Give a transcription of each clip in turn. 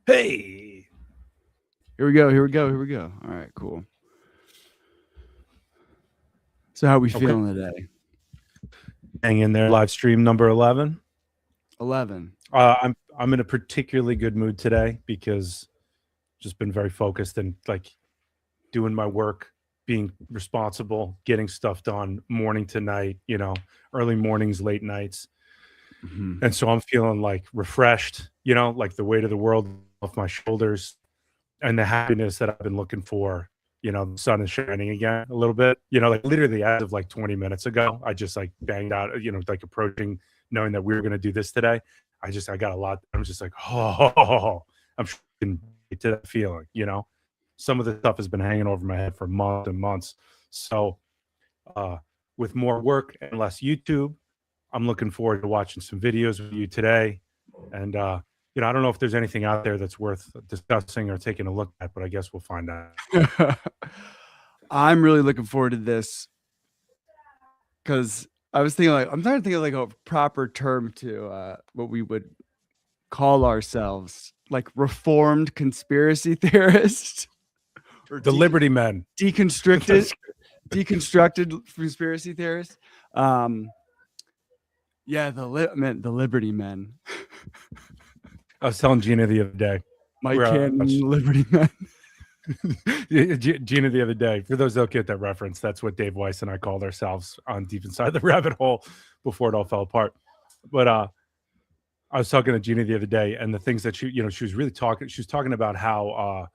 Hey, Here we go. Here we go. Here we go. All right, cool. So how are we okay. feeling today? Hang in there. Live stream number 11. 11. I'm in a particularly good mood today because just been very focused and like doing my work, being responsible, getting stuff done morning to night, early mornings, late nights. Mhm. And so I'm feeling like refreshed, like the weight of the world off my shoulders and the happiness that I've been looking for. The sun is shining again a little bit. Like literally as of like 20 minutes ago, I just like banged out, like approaching, knowing that we were going to do this today. I got a lot. I'm just like, oh, I'm to that feeling. Some of the stuff has been hanging over my head for months and months. So, uh, with more work and less YouTube, I'm looking forward to watching some videos with you today. And, I don't know if there's anything out there that's worth discussing or taking a look at, but I guess we'll find out. I'm really looking forward to this because I was thinking I'm trying to think of like a proper term to what we would call ourselves, like reformed conspiracy theorists or The Liberty Men. deconstructed conspiracy theorists. Yeah, the Liberty Men. I was telling Gina the other day. Mike Cannon, Liberty Men. Gina the other day, for those that don't get that reference, that's what Dave Weiss and I called ourselves on Deep Inside the Rabbit Hole before it all fell apart. But I was talking to Gina the other day, and the things that she was really talking. She was talking about how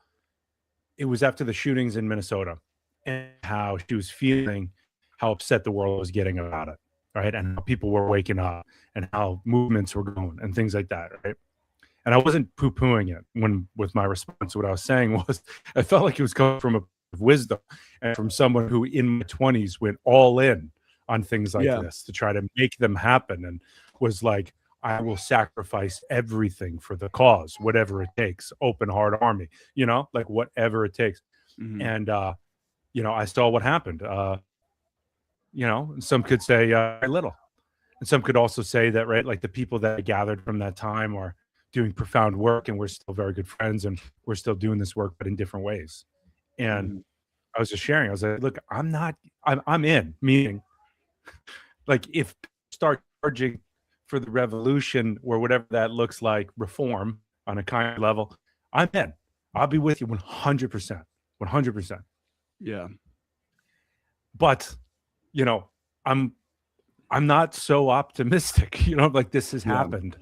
it was after the shootings in Minnesota, and how she was feeling how upset the world was getting about it, right? And how people were waking up, and how movements were going, and things like that, right? And I wasn't poo-pooing it with my response. What I was saying was, I felt like it was coming from a wisdom and from someone who in my 20s went all in on things like this to try to make them happen, and was like, I will sacrifice everything for the cause, whatever it takes, open heart army, like whatever it takes. Mhm. And, I saw what happened. Some could say very little. And some could also say that, right, like the people that I gathered from that time are doing profound work, and we're still very good friends, and we're still doing this work, but in different ways. And I was just sharing. I was like, look, I'm in, meaning like if start charging for the revolution or whatever that looks like, reform on a kind of level, I'm in. I'll be with you 100%. 100%. Yeah. But, I'm not so optimistic, like this has happened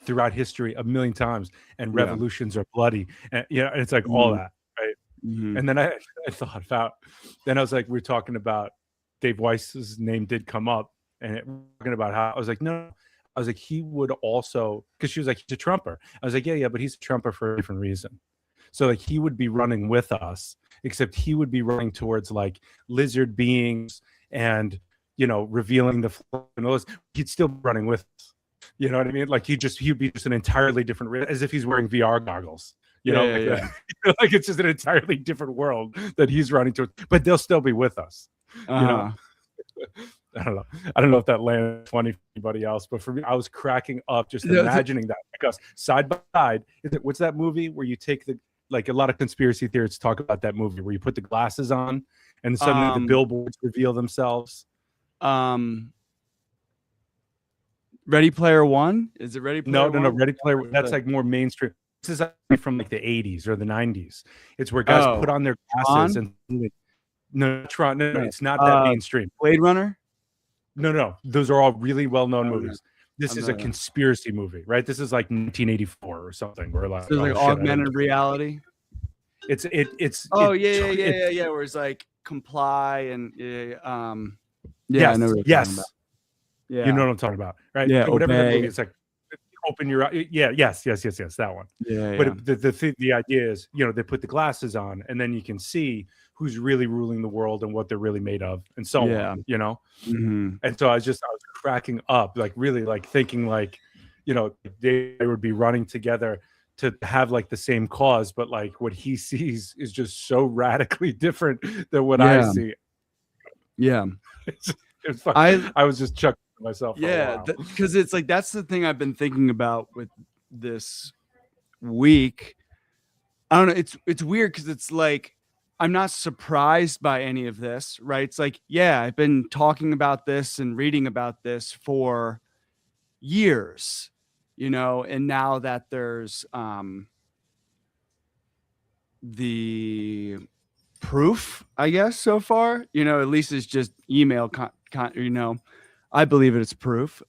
throughout history a million times, and revolutions are bloody, and it's like all that, right? And then I thought about, then I was like, we were talking about Dave Weiss's name did come up, and talking about how I was like, no, I was like, he would also, because she was like, he's a Trumper. I was like, yeah, but he's a Trumper for a different reason. So like he would be running with us, except he would be running towards like lizard beings and revealing the nose. He'd still be running with us. You know what I mean? Like he'd be just an entirely different, as if he's wearing VR goggles. Like it's just an entirely different world that he's running towards. But they'll still be with us. I don't know if that landed funny for anybody else, but for me, I was cracking up just imagining that, because side by side, what's that movie where you take like a lot of conspiracy theorists talk about that movie where you put the glasses on and suddenly the billboards reveal themselves. Ready Player One? Is it Ready Player One? No. Ready Player. That's like more mainstream. This is actually from like the 80s or the 90s. It's where guys put on their glasses and no, it's not that mainstream. Blade Runner? No. Those are all really well-known movies. This is a conspiracy movie, right? This is like 1984 or something. Where like, like augmented reality. It's where it's like comply and yes, I know what you're talking about. Yeah, you know what I'm talking about, right? Yeah, whatever that movie, it's like open your eyes. Yes, that one. But the idea is, they put the glasses on, and then you can see who's really ruling the world and what they're really made of, and so on. And so I was cracking up, like really, like thinking, like, they would be running together to have like the same cause, but like what he sees is just so radically different than what I see. Yeah, I was just chuckling myself. Because it's like that's the thing I've been thinking about with this week, I don't know. It's weird because it's like I'm not surprised by any of this, right? It's like, yeah, I've been talking about this and reading about this for years, and now that there's the proof, I guess, so far, at least it's just email I believe it's proof.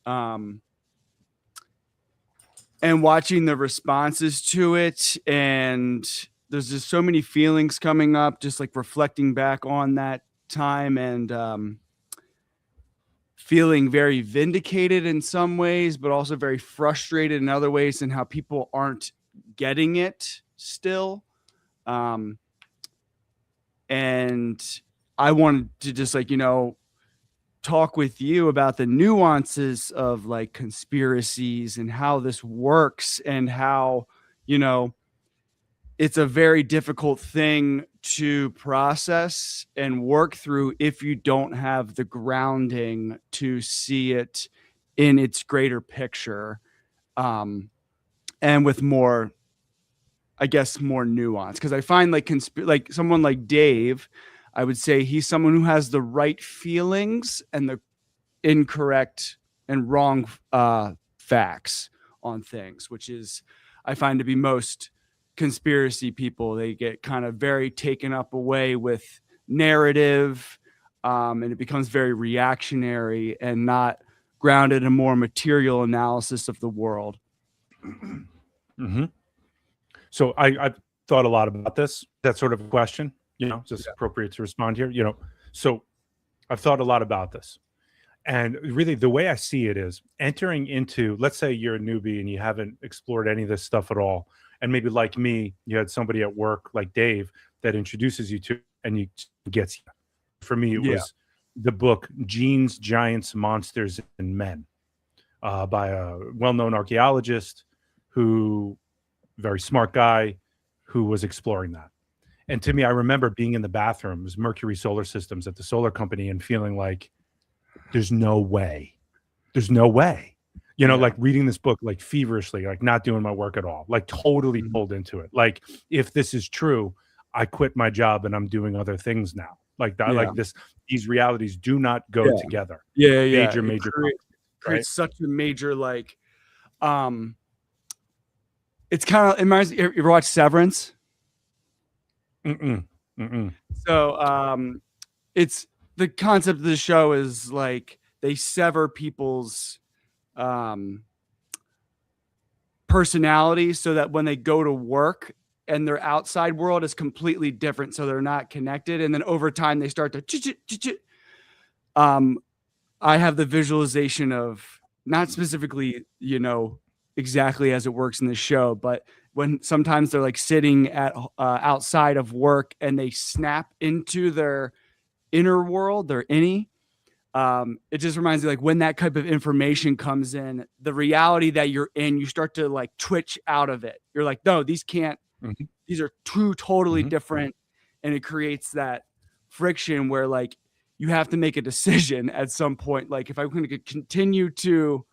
And watching the responses to it, and there's just so many feelings coming up, just like reflecting back on that time, and feeling very vindicated in some ways, but also very frustrated in other ways, and how people aren't getting it still. And I wanted to just talk with you about the nuances of like conspiracies and how this works, and how, it's a very difficult thing to process and work through if you don't have the grounding to see it in its greater picture. And with more, I guess, more nuance. Because I find like someone like Dave, I would say he's someone who has the right feelings and the incorrect and wrong facts on things, which is, I find, to be most conspiracy people. They get kind of very taken up away with narrative, and it becomes very reactionary and not grounded in more material analysis of the world. Mm-hmm. So I've thought a lot about this, that sort of question, just appropriate to respond here, so I've thought a lot about this. And really the way I see it is entering into, let's say you're a newbie and you haven't explored any of this stuff at all. And maybe like me, you had somebody at work like Dave that introduces you to, and you gets you. For me, it was the book Genes, Giants, Monsters, and Men by a well-known archaeologist who, very smart guy, who was exploring that. And to me, I remember being in the bathrooms, Mercury Solar Systems at the solar company, and feeling like, there's no way. Like reading this book, like feverishly, like not doing my work at all, like totally pulled into it. Like, if this is true, I quit my job and I'm doing other things now. Like that, like these realities do not go together. Major creates such a major, like, it's kind of, it reminds, you ever watch Severance? So it's, the concept of the show is like they sever people's personality so that when they go to work and their outside world is completely different, so they're not connected, and then over time they start to I have the visualization of, not specifically exactly as it works in the show, but when sometimes they're like sitting at outside of work and they snap into their inner world, their innie. It just reminds me, like, when that type of information comes in, the reality that you're in, you start to like twitch out of it. You're like, no, these can't, these are two totally different. And it creates that friction where like you have to make a decision at some point. Like, if I'm going to continue to,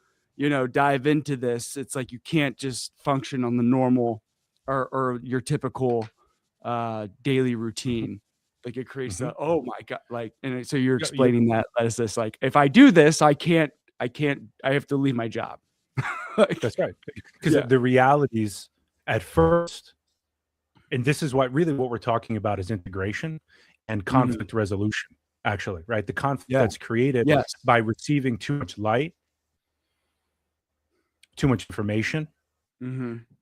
dive into this, it's like you can't just function on the normal or your typical daily routine. Like, it creates a, oh my God, like, and so you're explaining that as this, like, if I do this, I have to leave my job. Like, that's right. Because the realities at first, and this is what we're talking about is integration and conflict resolution, actually, right? The conflict that's created by receiving too much light, too much information,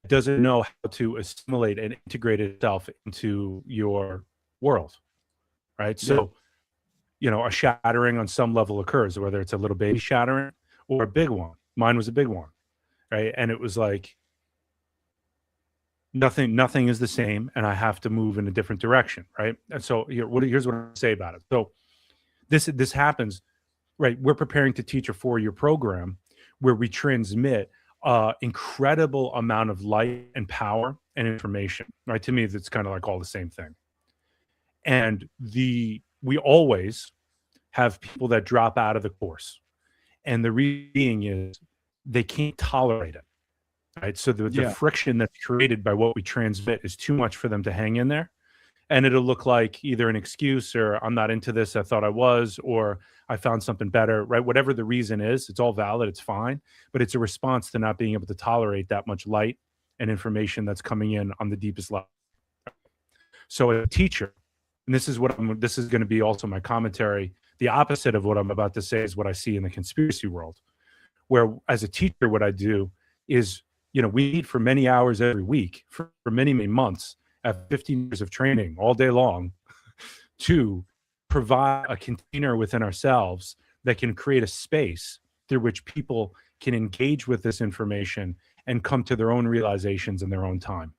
doesn't know how to assimilate and integrate itself into your world, right? So, a shattering on some level occurs, whether it's a little baby shattering or a big one. Mine was a big one, right? And it was like, nothing is the same, and I have to move in a different direction, right? And so here's what I say about it. So this happens, right? We're preparing to teach a 4-year program where we transmit incredible amount of light and power and information, right? To me, that's kind of like all the same thing. And we always have people that drop out of the course, and the reason is they can't tolerate it. right? So the friction that's created by what we transmit is too much for them to hang in there. And it'll look like either an excuse or I'm not into this, I thought I was, or I found something better, right? Whatever the reason is, it's all valid, it's fine, but it's a response to not being able to tolerate that much light and information that's coming in on the deepest level. So a teacher, and this is going to be also my commentary, the opposite of what I'm about to say is what I see in the conspiracy world, where as a teacher, what I do is, we meet for many hours every week for many, many months, have 15 years of training all day long to provide a container within ourselves that can create a space through which people can engage with this information and come to their own realizations in their own time.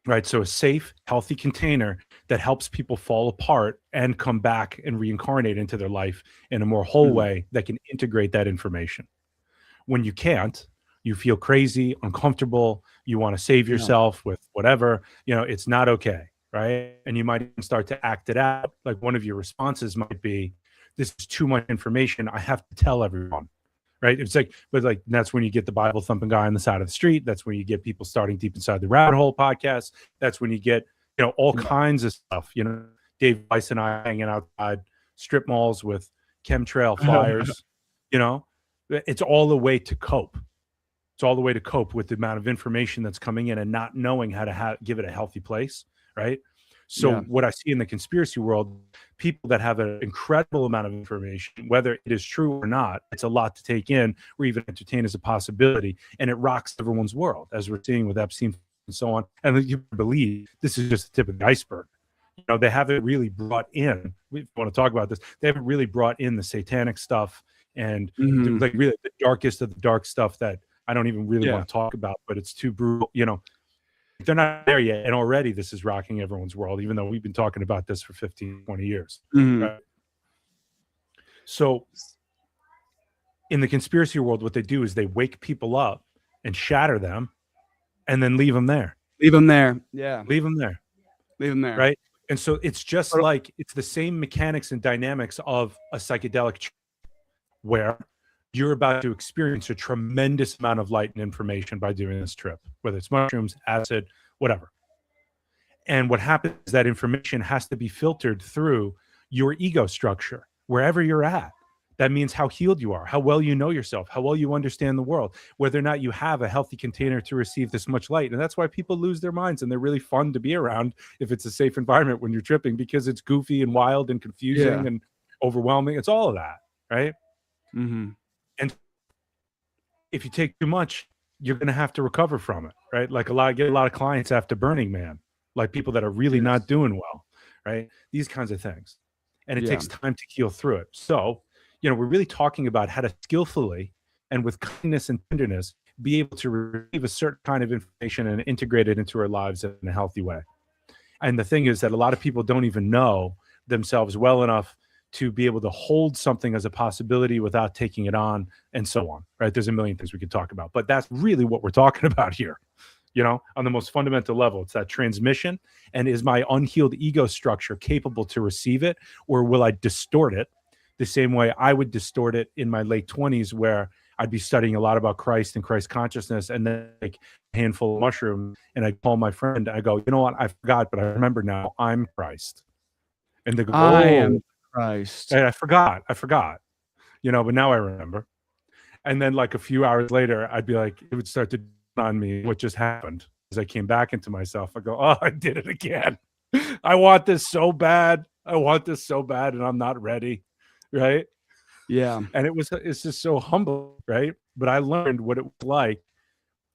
Right? So a safe, healthy container that helps people fall apart and come back and reincarnate into their life in a more whole way that can integrate that information. When you can't, you feel crazy, uncomfortable, you want to save yourself with whatever, it's not okay, right? And you might even start to act it out. Like one of your responses might be, this is too much information, I have to tell everyone, right? It's like, but like, that's when you get the Bible thumping guy on the side of the street. That's when you get people starting Deep Inside the Rabbit Hole podcast. That's when you get, all kinds of stuff, Dave Weiss and I hanging outside strip malls with chemtrail flyers, it's all a way to cope. It's all the way to cope with the amount of information that's coming in and not knowing how to give it a healthy place, right? So what I see in the conspiracy world, people that have an incredible amount of information, whether it is true or not, it's a lot to take in or even entertain as a possibility, and it rocks everyone's world, as we're seeing with Epstein and so on. And you believe this is just the tip of the iceberg. They haven't really brought in, we want to talk about this, they haven't really brought in the satanic stuff and like really the darkest of the dark stuff that I don't even really want to talk about, but it's too brutal, they're not there yet. And already this is rocking everyone's world, even though we've been talking about this for 15, 20 years. Right? So in the conspiracy world, what they do is they wake people up and shatter them and then leave them there. Leave them there. Yeah. Leave them there. Leave them there. Right. And so it's just like, it's the same mechanics and dynamics of a psychedelic trip where you're about to experience a tremendous amount of light and information by doing this trip, whether it's mushrooms, acid, whatever. And what happens is that information has to be filtered through your ego structure, wherever you're at. That means how healed you are, how well you know yourself, how well you understand the world, whether or not you have a healthy container to receive this much light. And that's why people lose their minds, and they're really fun to be around if it's a safe environment when you're tripping, because it's goofy and wild and confusing and overwhelming. It's all of that, right? And if you take too much, you're going to have to recover from it, right? Like get a lot of clients after Burning Man, like people that are really not doing well, right? These kinds of things. And it takes time to heal through it. So, we're really talking about how to skillfully and with kindness and tenderness be able to receive a certain kind of information and integrate it into our lives in a healthy way. And the thing is that a lot of people don't even know themselves well enough to be able to hold something as a possibility without taking it on, and so on, right? There's a million things we could talk about, but that's really what we're talking about here, on the most fundamental level. It's that transmission, and is my unhealed ego structure capable to receive it, or will I distort it the same way I would distort it in my late 20s, where I'd be studying a lot about Christ and Christ consciousness, and then like a handful of mushrooms, and I call my friend, I go, you know what, I forgot, but I remember now, I'm Christ. And they go, I am Christ. And I forgot, but now I remember. And then like a few hours later, I'd be like, it would start to dawn on me what just happened. As I came back into myself, I go, oh, I did it again. I want this so bad. And I'm not ready. Right. Yeah. And it's just so humble. Right. But I learned what it was like.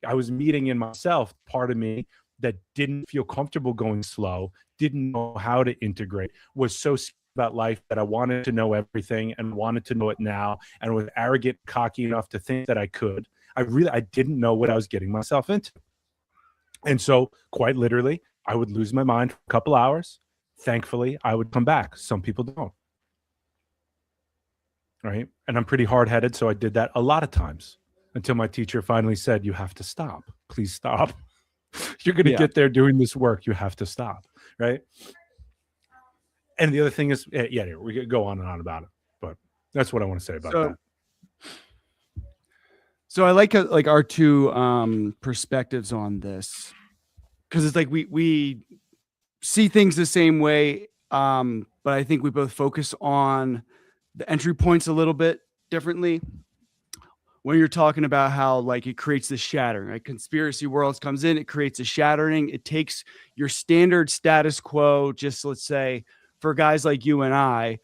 I was meeting in myself part of me that didn't feel comfortable going slow, didn't know how to integrate, was so scared about life that I wanted to know everything and wanted to know it now, and was arrogant, cocky enough to think that I could. I didn't know what I was getting myself into. And so quite literally, I would lose my mind for a couple hours. Thankfully, I would come back. Some people don't. Right. And I'm pretty hard-headed, so I did that a lot of times until my teacher finally said, you have to stop. Please stop. You're going to get there doing this work. You have to stop. Right. And the other thing is, we could go on and on about it, but that's what I want to say about that. So I like our two perspectives on this, because it's like we see things the same way, but I think we both focus on the entry points a little bit differently. When you're talking about how like it creates this shattering, right? Conspiracy worlds comes in, it creates a shattering. It takes your standard status quo, just let's say for guys like you and I,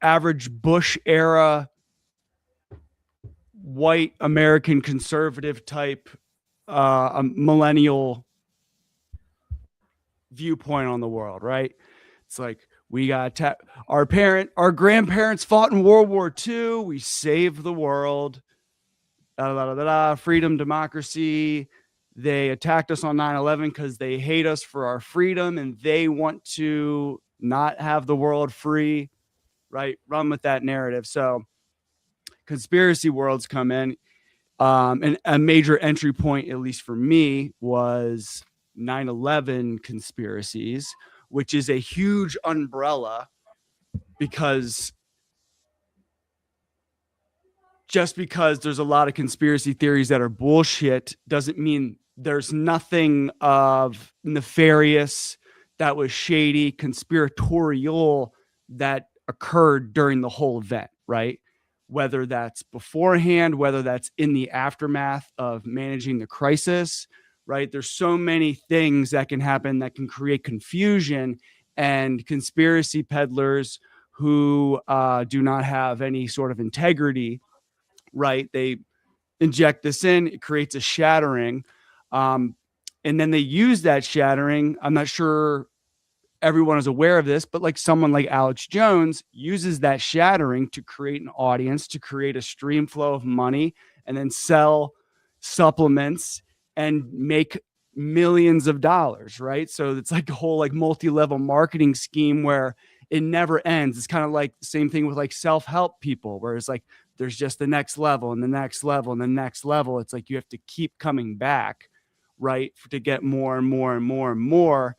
average Bush era white American conservative type, a millennial viewpoint on the world, right? It's like we got our grandparents fought in World War II. We saved the world. Freedom, democracy. They attacked us on 9/11 because they hate us for our freedom and they want to not have the world free, right? Run with that narrative. So conspiracy worlds come in. And a major entry point, at least for me, was 9/11 conspiracies, which is a huge umbrella, because just because there's a lot of conspiracy theories that are bullshit doesn't mean there's nothing of nefarious, that was shady, conspiratorial, that occurred during the whole event, right? Whether that's beforehand, whether that's in the aftermath of managing the crisis, right? There's so many things that can happen that can create confusion, and conspiracy peddlers who do not have any sort of integrity, right? They inject this in, it creates a shattering. And then they use that shattering. I'm not sure everyone is aware of this, but like someone like Alex Jones uses that shattering to create an audience, to create a stream flow of money, and then sell supplements and make millions of dollars, right? So it's like a whole like multi-level marketing scheme where it never ends. It's kind of like the same thing with like self-help people, where it's like there's just the next level and the next level and the next level. It's like you have to keep coming back, right, to get more and more and more and more.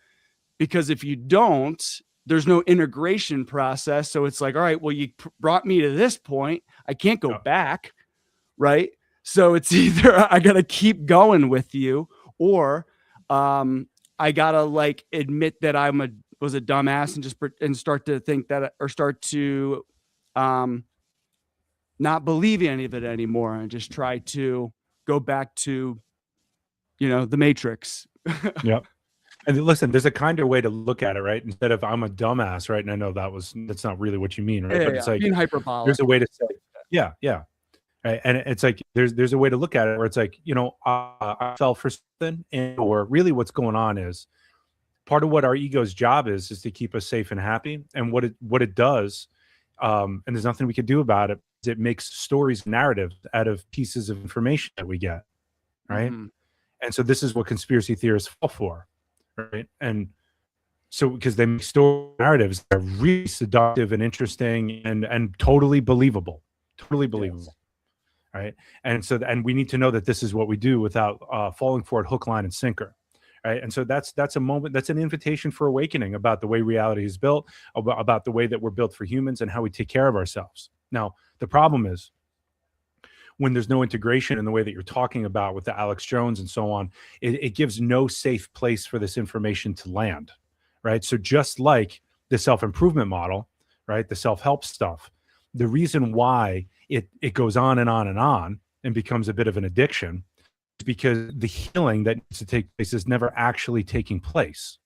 Because if you don't, there's no integration process. So it's like, all right, well, you brought me to this point. I can't go back, right? So it's either I got to keep going with you, or I got to like admit that was a dumbass and start to think that, or start to not believe any of it anymore and just try to go back to, the Matrix. Yep. And listen, there's a kinder way to look at it, right? Instead of I'm a dumbass, right? And I know that's not really what you mean, right? Yeah, But it's like being hyperbolic. there's a way to say, yeah. Right? And it's like there's a way to look at it where it's like, I fell for something, or really what's going on is part of what our ego's job is to keep us safe and happy. And what it does, and there's nothing we can do about it, is it makes stories, narratives out of pieces of information that we get, right? Mm-hmm. And so this is what conspiracy theorists fall for. Right. And so because they make story narratives that are really seductive and interesting and totally believable. Yes. Right. And we need to know that this is what we do without falling for it hook, line, and sinker. Right. And so that's a moment, that's an invitation for awakening about the way reality is built, about the way that we're built for humans and how we take care of ourselves. Now, the problem is, when there's no integration in the way that you're talking about with the Alex Jones and so on, it gives no safe place for this information to land, right? So just like the self-improvement model, right, the self-help stuff, the reason why it goes on and on and on and becomes a bit of an addiction is because the healing that needs to take place is never actually taking place,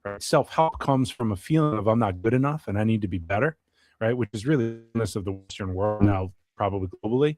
right? Self-help comes from a feeling of I'm not good enough and I need to be better, right? Which is really the illness of the Western world now, probably globally.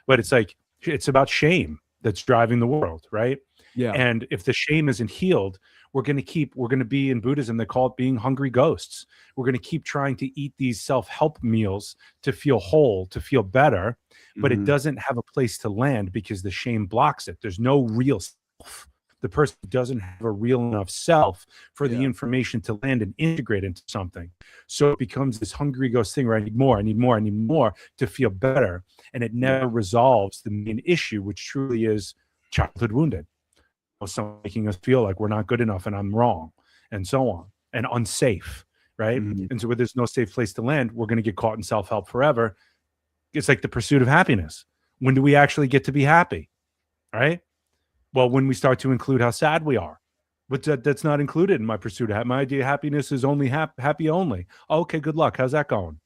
But it's like, it's about shame that's driving the world, right? Yeah. And if the shame isn't healed, we're going to be, in Buddhism, they call it being hungry ghosts. We're going to keep trying to eat these self-help meals to feel whole, to feel better, but it doesn't have a place to land because the shame blocks it. There's no real self. The person doesn't have a real enough self for the information to land and integrate into something. So it becomes this hungry ghost thing where I need more, I need more, I need more to feel better. And it never resolves the main issue, which truly is childhood wounded. Someone making us feel like we're not good enough and I'm wrong and so on, and unsafe, right? And so where there's no safe place to land, we're going to get caught in self-help forever. It's like the pursuit of happiness. When do we actually get to be happy? Right? Well, when we start to include how sad we are. But that's not included in my pursuit of my idea of happiness is only happy only. Okay, good luck. How's that going?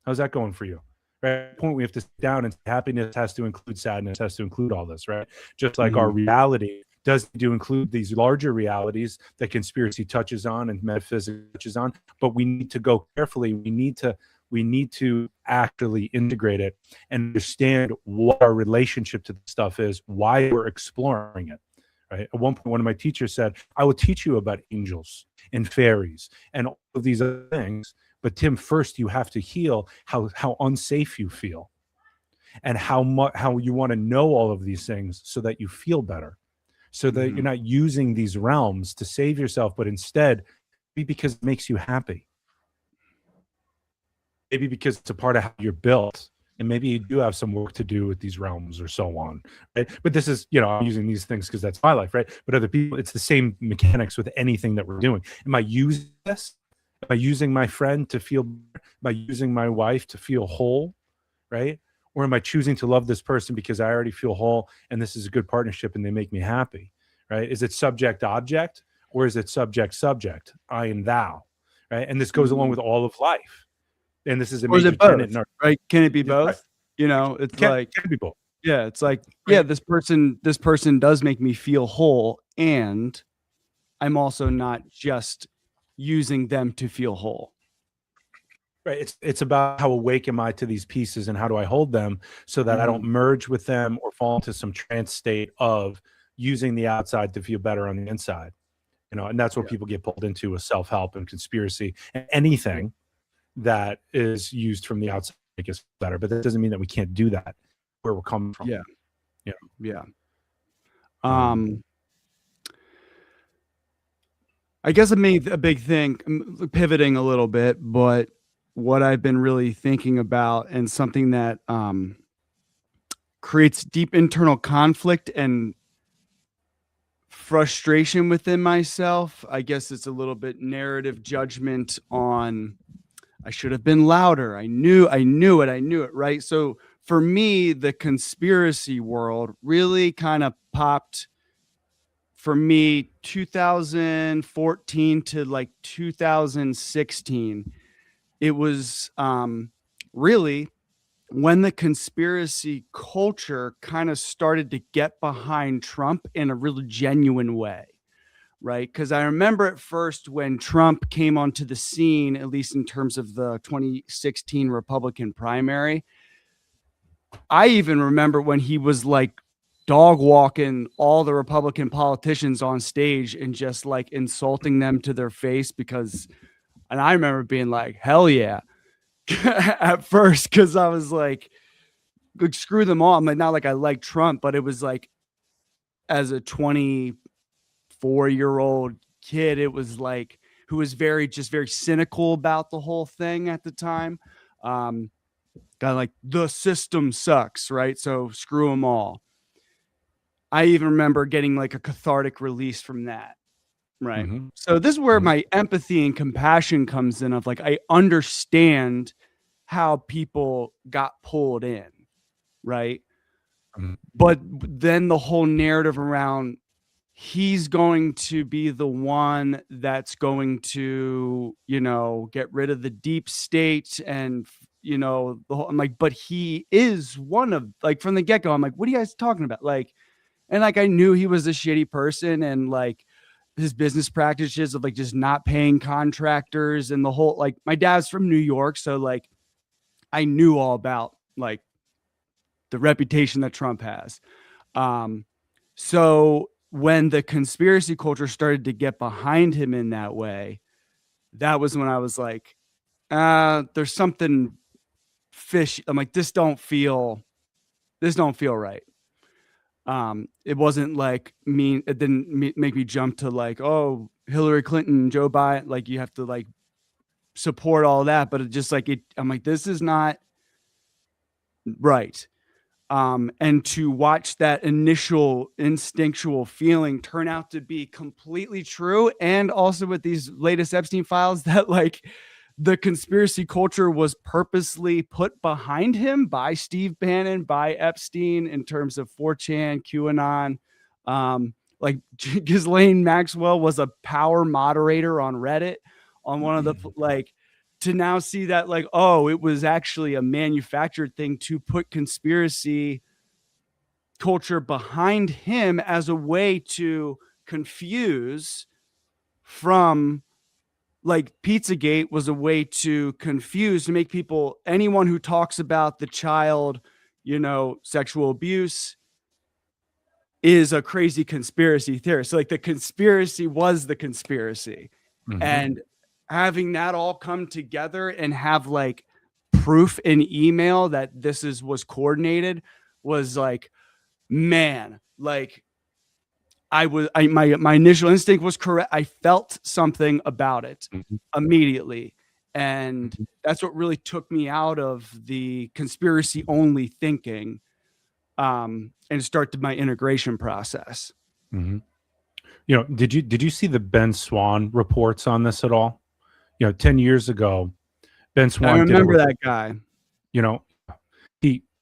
How's that going for you? Right? At the point we have to sit down and happiness has to include sadness, has to include all this, right? Just like our reality does do include these larger realities that conspiracy touches on and metaphysics touches on, but we need to go carefully. We need to actually integrate it and understand what our relationship to the stuff is, why we're exploring it. Right? At one point, one of my teachers said, "I will teach you about angels and fairies and all of these other things, but Tim, first you have to heal how unsafe you feel, and how you want to know all of these things so that you feel better, so that you're not using these realms to save yourself, but instead, maybe because it makes you happy, maybe because it's a part of how you're built." And maybe you do have some work to do with these realms or so on, right? But this is, I'm using these things because that's my life, right? But other people, it's the same mechanics with anything that we're doing. Am I using this? Am I using my friend to feel? Am I using my wife to feel whole, right? Or am I choosing to love this person because I already feel whole and this is a good partnership and they make me happy, right? Is it subject object or is it subject subject? I and thou, right? And this goes along with all of life. And this is a major tenet in our, right? Can it be both? Right. It's can be both. Yeah, it's like, yeah, this person does make me feel whole, and I'm also not just using them to feel whole. Right. It's about how awake am I to these pieces and how do I hold them so that I don't merge with them or fall into some trance state of using the outside to feel better on the inside. And that's what people get pulled into with self-help and conspiracy and anything that is used from the outside to make us better. But that doesn't mean that we can't do that where we're coming from. Yeah. I guess it made a big thing, pivoting a little bit, but what I've been really thinking about and something that creates deep internal conflict and frustration within myself. I guess it's a little bit narrative judgment on I should have been louder. I knew it, right? So for me, the conspiracy world really kind of popped for me 2014 to like 2016. It was really when the conspiracy culture kind of started to get behind Trump in a really genuine way. Right. Because I remember at first when Trump came onto the scene, at least in terms of the 2016 Republican primary, I even remember when he was like dog walking all the Republican politicians on stage and just like insulting them to their face and I remember being like, hell yeah, at first, because I was like, screw them all. I'm like, not like I like Trump, but it was like as a 24-year-old kid, it was like who was very cynical about the whole thing at the time. Kind of like the system sucks, right? So screw them all. I even remember getting like a cathartic release from that, right? So this is where my empathy and compassion comes in of like, I understand how people got pulled in, right? But then the whole narrative around he's going to be the one that's going to, get rid of the deep state and, I'm like, but he is one of like from the get-go. I'm like, what are you guys talking about? Like, and like, I knew he was a shitty person and like his business practices of like just not paying contractors and the whole, like my dad's from New York. So like, I knew all about like the reputation that Trump has. So when the conspiracy culture started to get behind him in that way, that was when I was like, there's something fishy. I'm like, this don't feel right. It wasn't like it didn't make me jump to like, oh, Hillary Clinton, Joe Biden, like you have to like support all that. But it just like I'm like, this is not right. And to watch that initial instinctual feeling turn out to be completely true. And also with these latest Epstein files that like the conspiracy culture was purposely put behind him by Steve Bannon, by Epstein, in terms of 4chan, QAnon. Like Ghislaine Maxwell was a power moderator on Reddit on one of the, like, to now see that, like, oh, it was actually a manufactured thing to put conspiracy culture behind him as a way to confuse from, like, Pizzagate was a way to confuse, to make people, anyone who talks about the child, sexual abuse is a crazy conspiracy theorist. So, like, the conspiracy was the conspiracy. And having that all come together and have, like, proof in email that this was coordinated was like, man, like, my initial instinct was correct. I felt something about it immediately. And that's what really took me out of the conspiracy only thinking, and started my integration process. Did you see the Ben Swan reports on this at all? 10 years ago, Ben Swan. I remember that guy.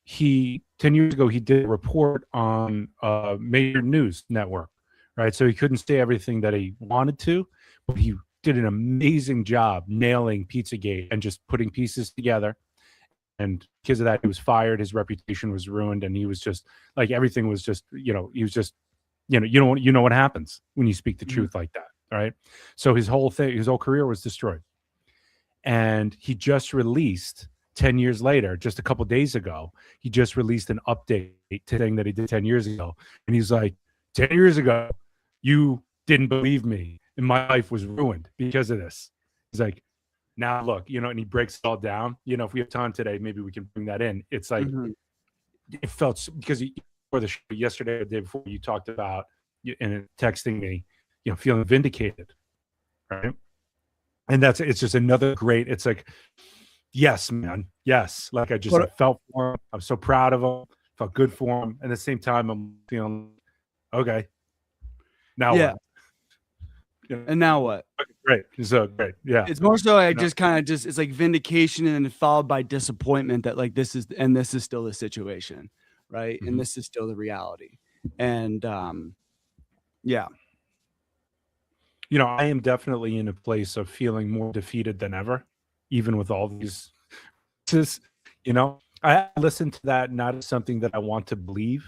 He 10 years ago he did a report on a major news network, right? So he couldn't say everything that he wanted to, but he did an amazing job nailing Pizzagate and just putting pieces together. And because of that, he was fired. His reputation was ruined, and he was just like, everything was just, he was just, you know what happens when you speak the truth like that, right? So his whole career was destroyed. And he just released 10 years later, just a couple of days ago, he just released an update to thing that he did 10 years ago. And he's like, 10 years ago, you didn't believe me, and my life was ruined because of this. He's like, now look, and he breaks it all down. If we have time today, maybe we can bring that in. It's like, it felt, because for the show yesterday or the day before, you talked about, and texting me, feeling vindicated, right? And it's just another great, it's like, yes, man, yes. Like, I felt for him. I'm so proud of him. Felt good for him. And at the same time, I'm feeling, okay, now what? And now what? Okay, great. So great. Yeah. It's more so it's like vindication and then followed by disappointment that, like, this is still the situation, right? And this is still the reality. And yeah. I am definitely in a place of feeling more defeated than ever, even with all these. I listen to that not as something that I want to believe,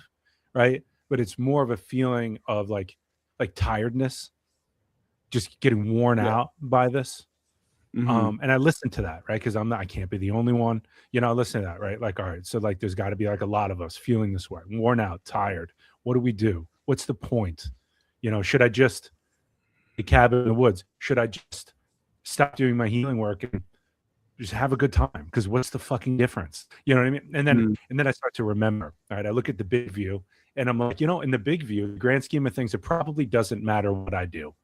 right? But it's more of a feeling of like tiredness, just getting worn out by this. And I listen to that, right? Because I can't be the only one. I listen to that, right? Like, all right, so like there's got to be like a lot of us feeling this way, worn out, tired. What do we do? What's the point? Should I just the cabin in the woods? Should I just stop doing my healing work and just have a good time? Because what's the fucking difference? You know what I mean? And then I start to remember, all right, I look at the big view and I'm like, in the big view, the grand scheme of things, it probably doesn't matter what I do.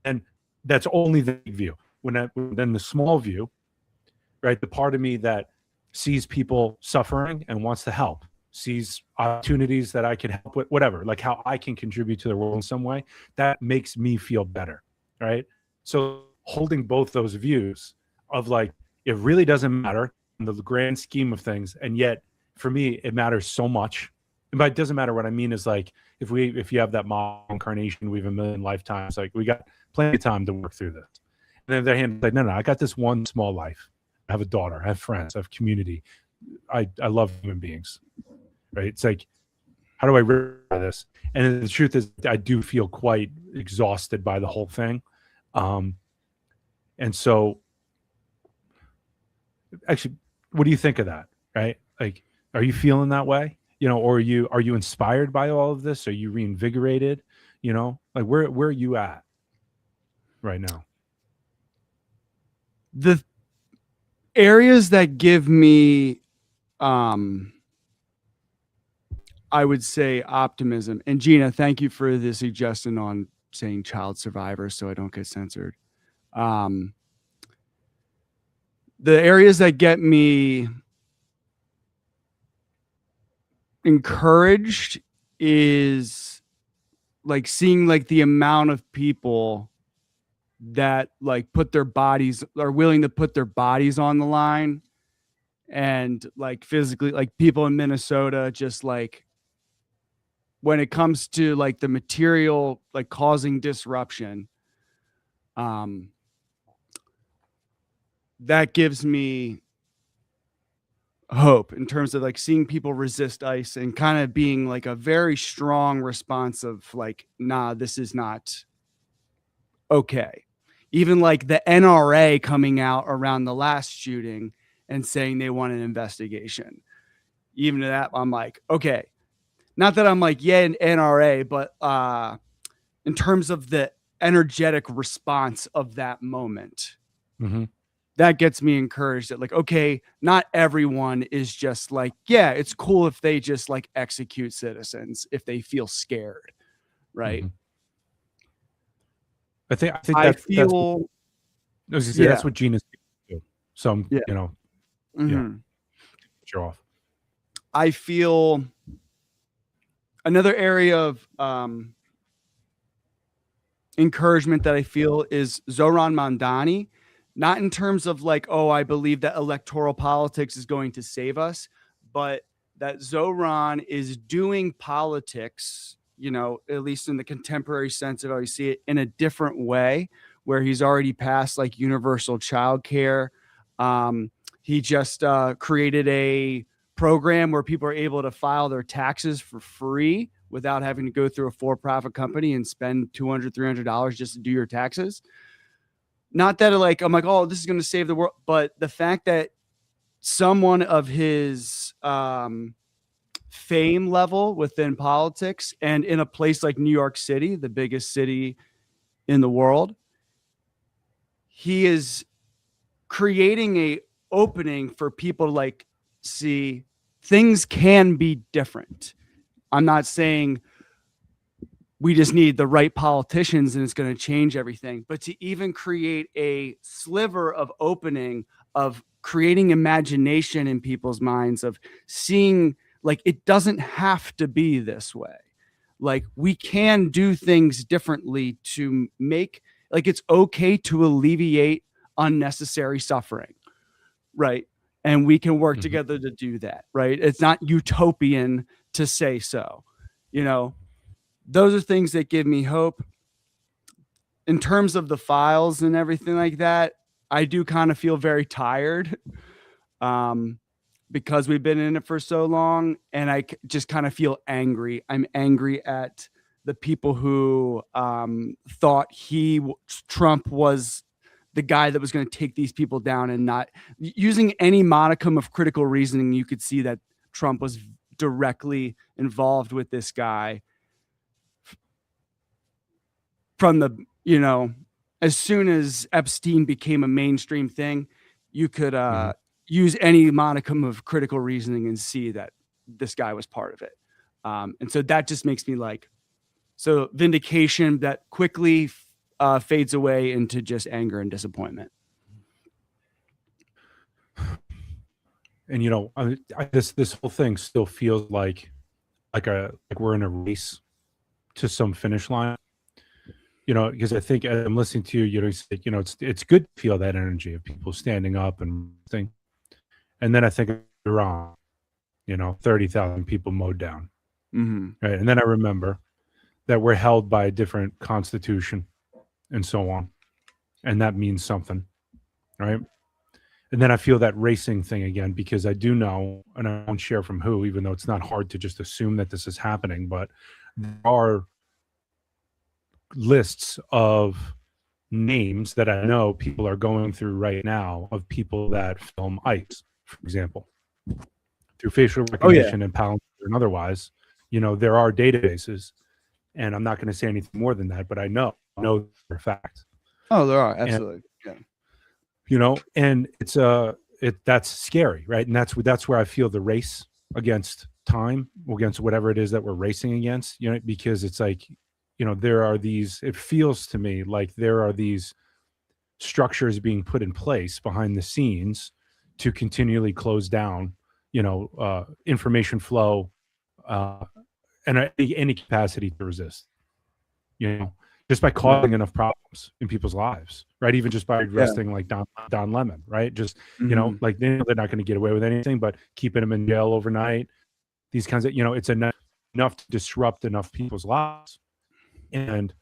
And that's only the big view. Then the small view, right? The part of me that sees people suffering and wants to help, sees opportunities that I can help with, whatever, like how I can contribute to the world in some way, that makes me feel better, right? So holding both those views of like, it really doesn't matter in the grand scheme of things, and yet for me, it matters so much. But it doesn't matter. What I mean is, like, if you have that model incarnation, we have a million lifetimes, like we got plenty of time to work through this. And then on the other hand, like, no, I got this one small life. I have a daughter, I have friends, I have community. I love human beings, right? It's like, how do I remember this? And the truth is, I do feel quite exhausted by the whole thing. And so, actually, what do you think of that? Right? Like, are you feeling that way? Or are you inspired by all of this? Are you reinvigorated? Like, where are you at right now? The areas that give me, I would say, optimism. And Gina, thank you for the suggestion on saying child survivor so I don't get censored. The areas that get me encouraged is like seeing like the amount of people that like are willing to put their bodies on the line, and like physically, like people in Minnesota, just like when it comes to like the material, like causing disruption, that gives me hope in terms of like seeing people resist ICE and kind of being like a very strong response of like, nah, this is not okay. Even like the NRA coming out around the last shooting and saying they want an investigation. Even to that, I'm like, okay. Not that I'm like, yeah, an NRA, but in terms of the energetic response of that moment, that gets me encouraged that like, okay, not everyone is just like, yeah, it's cool if they just like execute citizens if they feel scared, right? I think I that's feel that's what genius people do. Some yeah. you know, you're off. I feel another area of encouragement that I feel is Zohran Mamdani, not in terms of like, oh, I believe that electoral politics is going to save us, but that Zohran is doing politics, you know, at least in the contemporary sense of how you see it, in a different way, where he's already passed like universal childcare. He just created a program where people are able to file their taxes for free without having to go through a for-profit company and spend $200, $300 just to do your taxes. Not that like, I'm like, oh, this is going to save the world. But the fact that someone of his fame level within politics and in a place like New York City, the biggest city in the world, he is creating a opening for people to like see things can be different. I'm not saying we just need the right politicians and it's going to change everything, but to even create a sliver of opening, of creating imagination in people's minds, of seeing like it doesn't have to be this way. Like we can do things differently to make like it's okay to alleviate unnecessary suffering, right? And we can work together to do that, right? It's not utopian to say so, you know. Those are things that give me hope. In terms of the files and everything like that, I do kind of feel very tired because we've been in it for so long, and I just kind of feel angry. I'm angry at the people who thought Trump was the guy that was going to take these people down, and not using any modicum of critical reasoning. You could see that Trump was directly involved with this guy from the, you know, as soon as Epstein became a mainstream thing, you could use any modicum of critical reasoning and see that this guy was part of it. And so that just makes me like, so vindication that quickly fades away into just anger and disappointment. And you know, this whole thing still feels like we're in a race to some finish line. You know, because I think as I'm listening to you, you know, it's good to feel that energy of people standing up and thing. And then I think Iran, you know, 30,000 people mowed down. Right. And then I remember that we're held by a different constitution and so on. And that means something. Right. And then I feel that racing thing again, because I do know, and I won't share from who, even though it's not hard to just assume that this is happening, but there are lists of names that I know people are going through right now of people that film ICE, for example, through facial recognition and Palantir and otherwise. You know, there are databases, and I'm not going to say anything more than that, but I know for a fact. Oh, there are, absolutely. And, you know, and that's scary, right? And that's where I feel the race against time, against whatever it is that we're racing against, you know, because it's like, you know, it feels to me like there are these structures being put in place behind the scenes to continually close down, you know, information flow and any capacity to resist, you know, just by causing enough problems in people's lives, right? Even just by arresting like Don Lemon, right? Just, you know, like they're not going to get away with anything, but keeping him in jail overnight, these kinds of, you know, it's enough to disrupt enough people's lives. And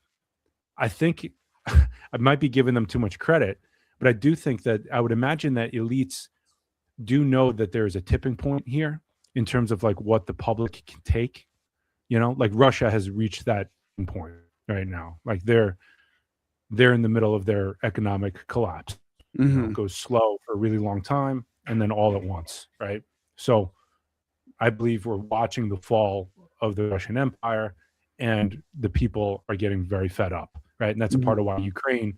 I think I might be giving them too much credit, but I do think that I would imagine that elites do know that there's a tipping point here in terms of like what the public can take. You know, like Russia has reached that point right now. Like they're in the middle of their economic collapse. You know, it goes slow for a really long time and then all at once, right? So I believe we're watching the fall of the Russian Empire, and the people are getting very fed up, right? And that's a part of why Ukraine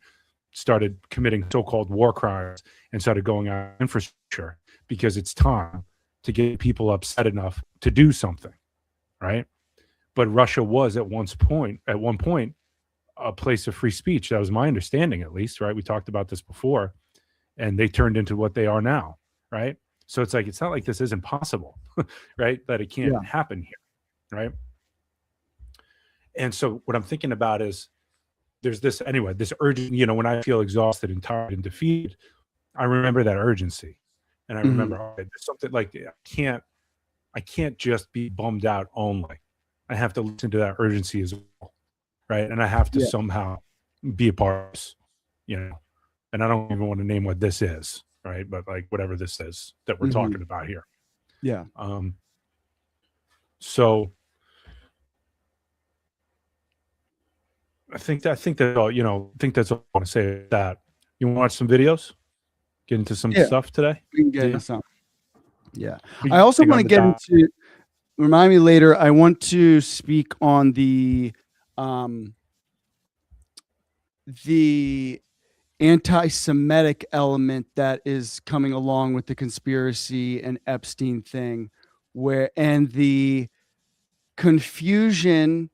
started committing so-called war crimes and started going on infrastructure, because it's time to get people upset enough to do something, right? But Russia was at one point a place of free speech. That was my understanding, at least, right? We talked about this before, and they turned into what they are now, right? So it's like, it's not like this isn't possible, right? That it can't happen here, right? And so what I'm thinking about is there's this, anyway, this urgent, you know, when I feel exhausted and tired and defeated, I remember that urgency. And I remember, okay, there's something like, I can't just be bummed out only. I have to listen to that urgency as well, right? And I have to somehow be a part of this, you know, and I don't even want to name what this is, right? But like whatever this is that we're talking about here. Yeah. So I think that all, you know, I think that's all I want to say. That you want to watch some videos, get into some stuff today. We can get into some. Yeah. I also want to get into, remind me later, I want to speak on the anti-Semitic element that is coming along with the conspiracy and Epstein thing, and the confusion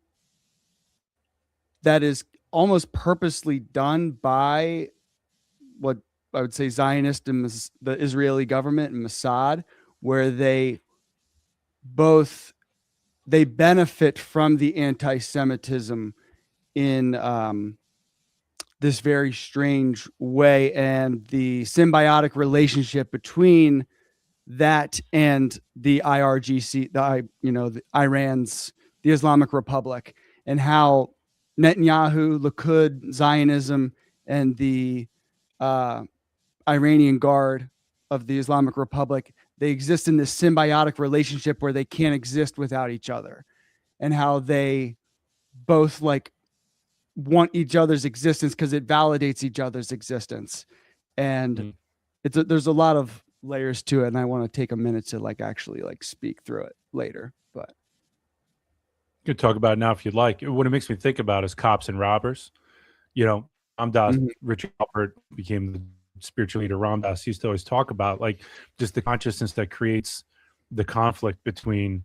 that is almost purposely done by what I would say Zionist and the Israeli government and Mossad, where they benefit from the anti-Semitism in this very strange way, and the symbiotic relationship between that and the IRGC, the Iran's, the Islamic Republic, and how Netanyahu, Likud, Zionism, and the Iranian Guard of the Islamic Republic, they exist in this symbiotic relationship where they can't exist without each other, and how they both like want each other's existence because it validates each other's existence. And there's a lot of layers to it, and I want to take a minute to like actually like speak through it later. But you can talk about it now if you'd like. What it makes me think about is Cops and Robbers. You know, Ramdas, Richard Alpert became the spiritual leader. Ramdas used to always talk about like just the consciousness that creates the conflict between,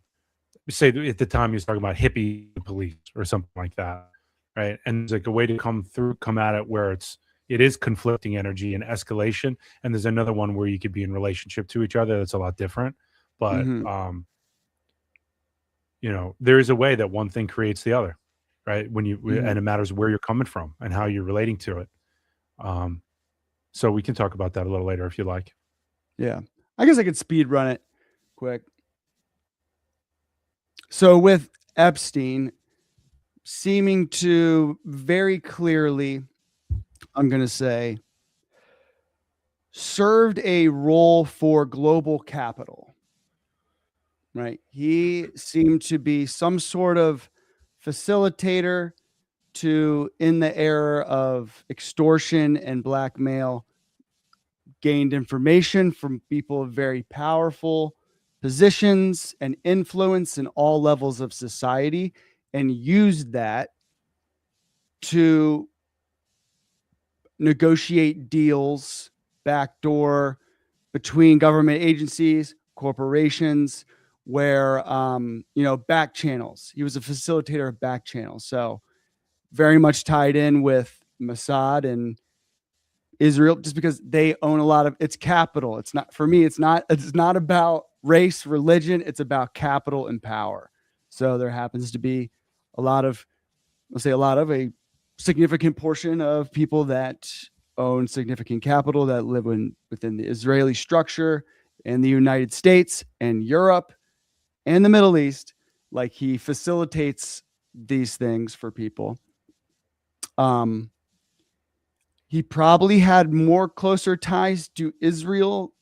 say at the time he was talking about hippie police or something like that, right? And there's like a way to come at it where it is conflicting energy and escalation, and there's another one where you could be in relationship to each other that's a lot different. But you know, there is a way that one thing creates the other, right? When you and it matters where you're coming from and how you're relating to it. So we can talk about that a little later if you like. Yeah, I guess I could speed run it quick. So with Epstein seeming to very clearly, I'm going to say, served a role for global capital, right? He seemed to be some sort of facilitator to, in the era of extortion and blackmail, gained information from people of very powerful positions and influence in all levels of society, and used that to negotiate deals, backdoor, between government agencies, corporations, where, back channels. He was a facilitator of back channels. So very much tied in with Mossad and Israel, just because they own a lot of its capital. It's not, for me, it's not about race, religion. It's about capital and power. So there happens to be a significant portion of people that own significant capital that live within the Israeli structure and the United States and Europe and the Middle East. Like, he facilitates these things for people. He probably had more closer ties to Israel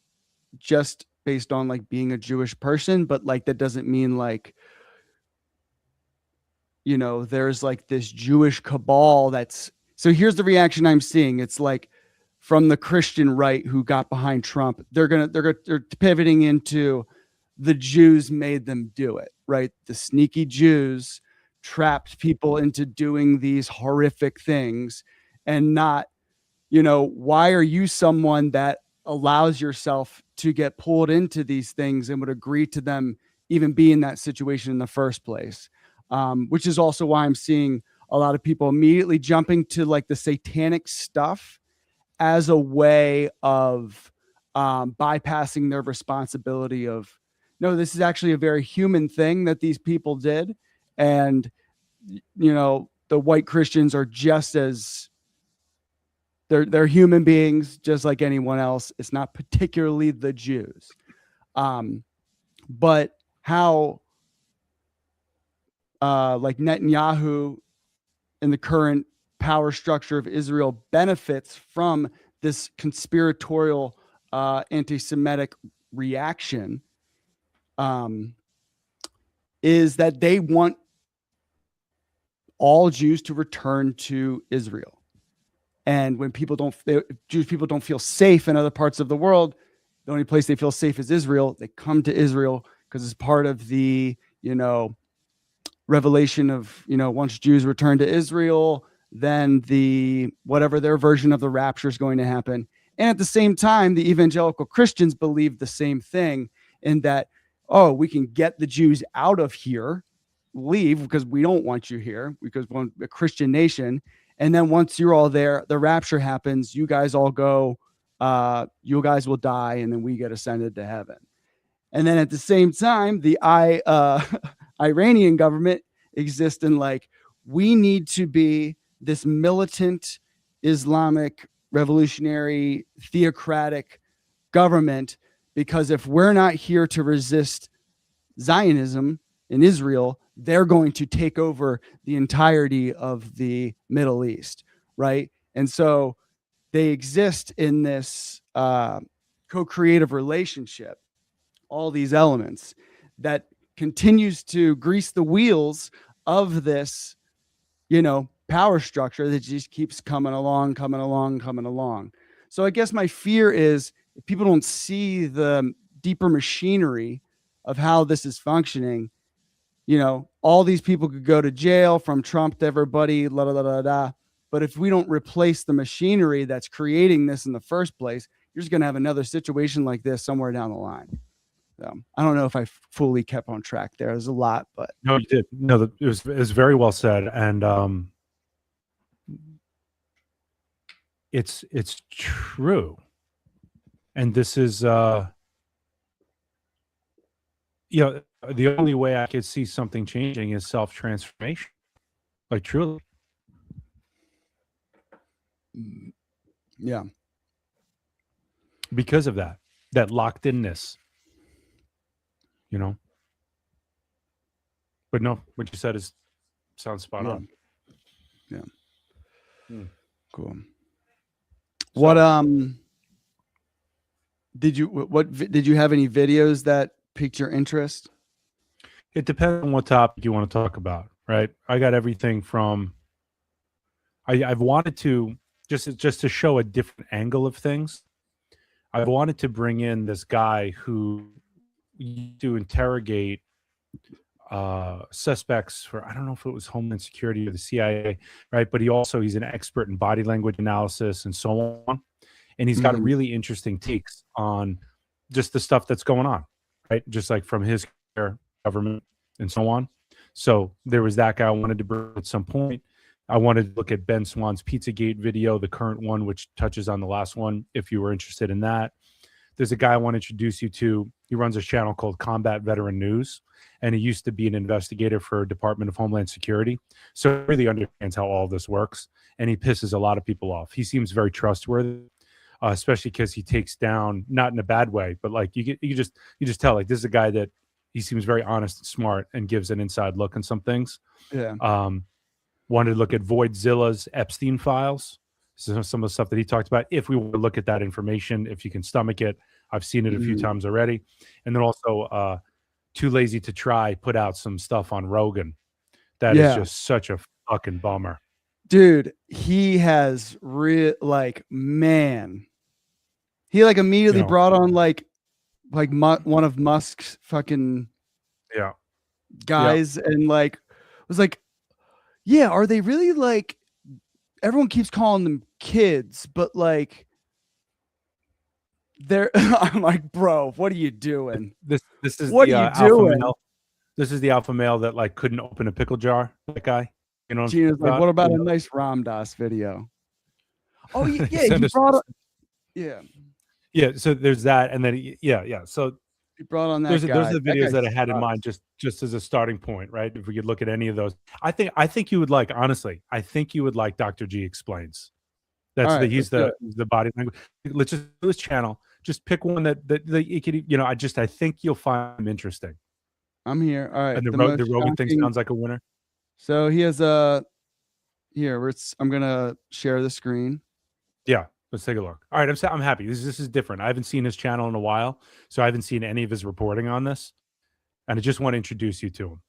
just based on like being a Jewish person, but like that doesn't mean like, you know, there's like this Jewish cabal that's, so here's the reaction I'm seeing. It's like from the Christian right who got behind Trump, they're pivoting into the Jews made them do it, right? The sneaky Jews trapped people into doing these horrific things, and not, you know, why are you someone that allows yourself to get pulled into these things and would agree to them even be in that situation in the first place? Which is also why I'm seeing a lot of people immediately jumping to like the satanic stuff as a way of bypassing their responsibility of, no, this is actually a very human thing that these people did. And, you know, the white Christians are just as, they're human beings just like anyone else. It's not particularly the Jews. But how like Netanyahu and the current power structure of Israel benefits from this conspiratorial anti-Semitic reaction is that they want all Jews to return to Israel. And when Jewish people don't feel safe in other parts of the world, the only place they feel safe is Israel. They come to Israel because it's part of the, you know, revelation of, you know, once Jews return to Israel, then the whatever their version of the rapture is going to happen. And at the same time, the evangelical Christians believe the same thing, in that, oh, we can get the Jews out of here, leave because we don't want you here, because we're a Christian nation. And then once you're all there, the rapture happens, you guys all go, you guys will die, and then we get ascended to heaven. And then at the same time, the Iranian government exists in like, we need to be this militant Islamic revolutionary theocratic government, because if we're not here to resist Zionism in Israel, they're going to take over the entirety of the Middle East, right? And so they exist in this co-creative relationship, all these elements that continues to grease the wheels of this, you know, power structure that just keeps coming along. So I guess my fear is, if people don't see the deeper machinery of how this is functioning, you know, all these people could go to jail, from Trump to everybody, But if we don't replace the machinery that's creating this in the first place, you're just going to have another situation like this somewhere down the line. So I don't know if I fully kept on track there. There's a lot, but no, you did. No, it was very well said, and it's true. And this is, you know, the only way I could see something changing is self-transformation, like truly. Yeah. Because of that locked inness, you know. But no, what you said sounds spot on. Yeah. Cool. So, What did you have any videos that piqued your interest? It depends on what topic you want to talk about, right? I got everything from I've wanted to just to show a different angle of things. I've wanted to bring in this guy who used to interrogate suspects for, I don't know if it was Homeland Security or the CIA, right? But he's an expert in body language analysis and so on. And he's got really interesting takes on just the stuff that's going on, right? Just like from his government and so on. So there was that guy I wanted to bring at some point. I wanted to look at Ben Swann's Pizzagate video, the current one, which touches on the last one, if you were interested in that. there's a guy I want to introduce you to. He runs a channel called Combat Veteran News, and he used to be an investigator for Department of Homeland Security. So he really understands how all this works, and he pisses a lot of people off. He seems very trustworthy, especially because he takes down, not in a bad way, but like you just tell, like, this is a guy that he seems very honest and smart and gives an inside look on some things. Yeah. Wanted to look at Voidzilla's Epstein files. So some of the stuff that he talked about, if we want to look at that information, if you can stomach it. I've seen it a few times already. And then also Too Lazy to Try put out some stuff on Rogan. That is just such a fucking bummer. Dude, he has man. He like immediately brought on like one of Musk's fucking guys and like was like, yeah, are they really like, everyone keeps calling them kids, but like they're I'm like, bro, what are you doing? This is what the are you alpha doing? male. This is the alpha male that like couldn't open a pickle jar. That guy. You know, Gina's like, what about a nice Ram Dass video? Oh yeah, he brought yeah. So there's that, and then So he brought on that. Those are the videos that I had in mind, just as a starting point, right? If we could look at any of those, I think you would like. Honestly, I think you would like Dr. G Explains. That's he's the body language. Let's just do his channel. Just pick one that you could, I think you'll find him interesting. I'm here. All right. And the Rogan thing sounds like a winner. So he has here. I'm gonna share the screen. Yeah, let's take a look. All right, I'm happy. This is different. I haven't seen his channel in a while, so I haven't seen any of his reporting on this, and I just want to introduce you to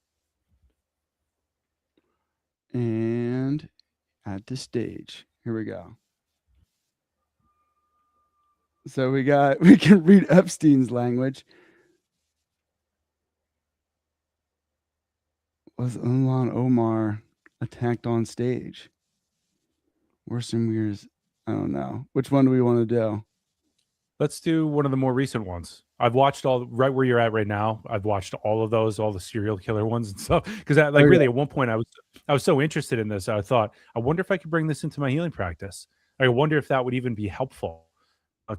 him. And at the stage, here we go. So we can read Epstein's language. Was Ilhan Omar attacked on stage? Worse than years. I don't know. Which one do we want to do? Let's do one of the more recent ones. I've watched right where you're at right now. I've watched all of those, all the serial killer ones and stuff. Because really, at one point, I was so interested in this. I thought, I wonder if I could bring this into my healing practice. I wonder if that would even be helpful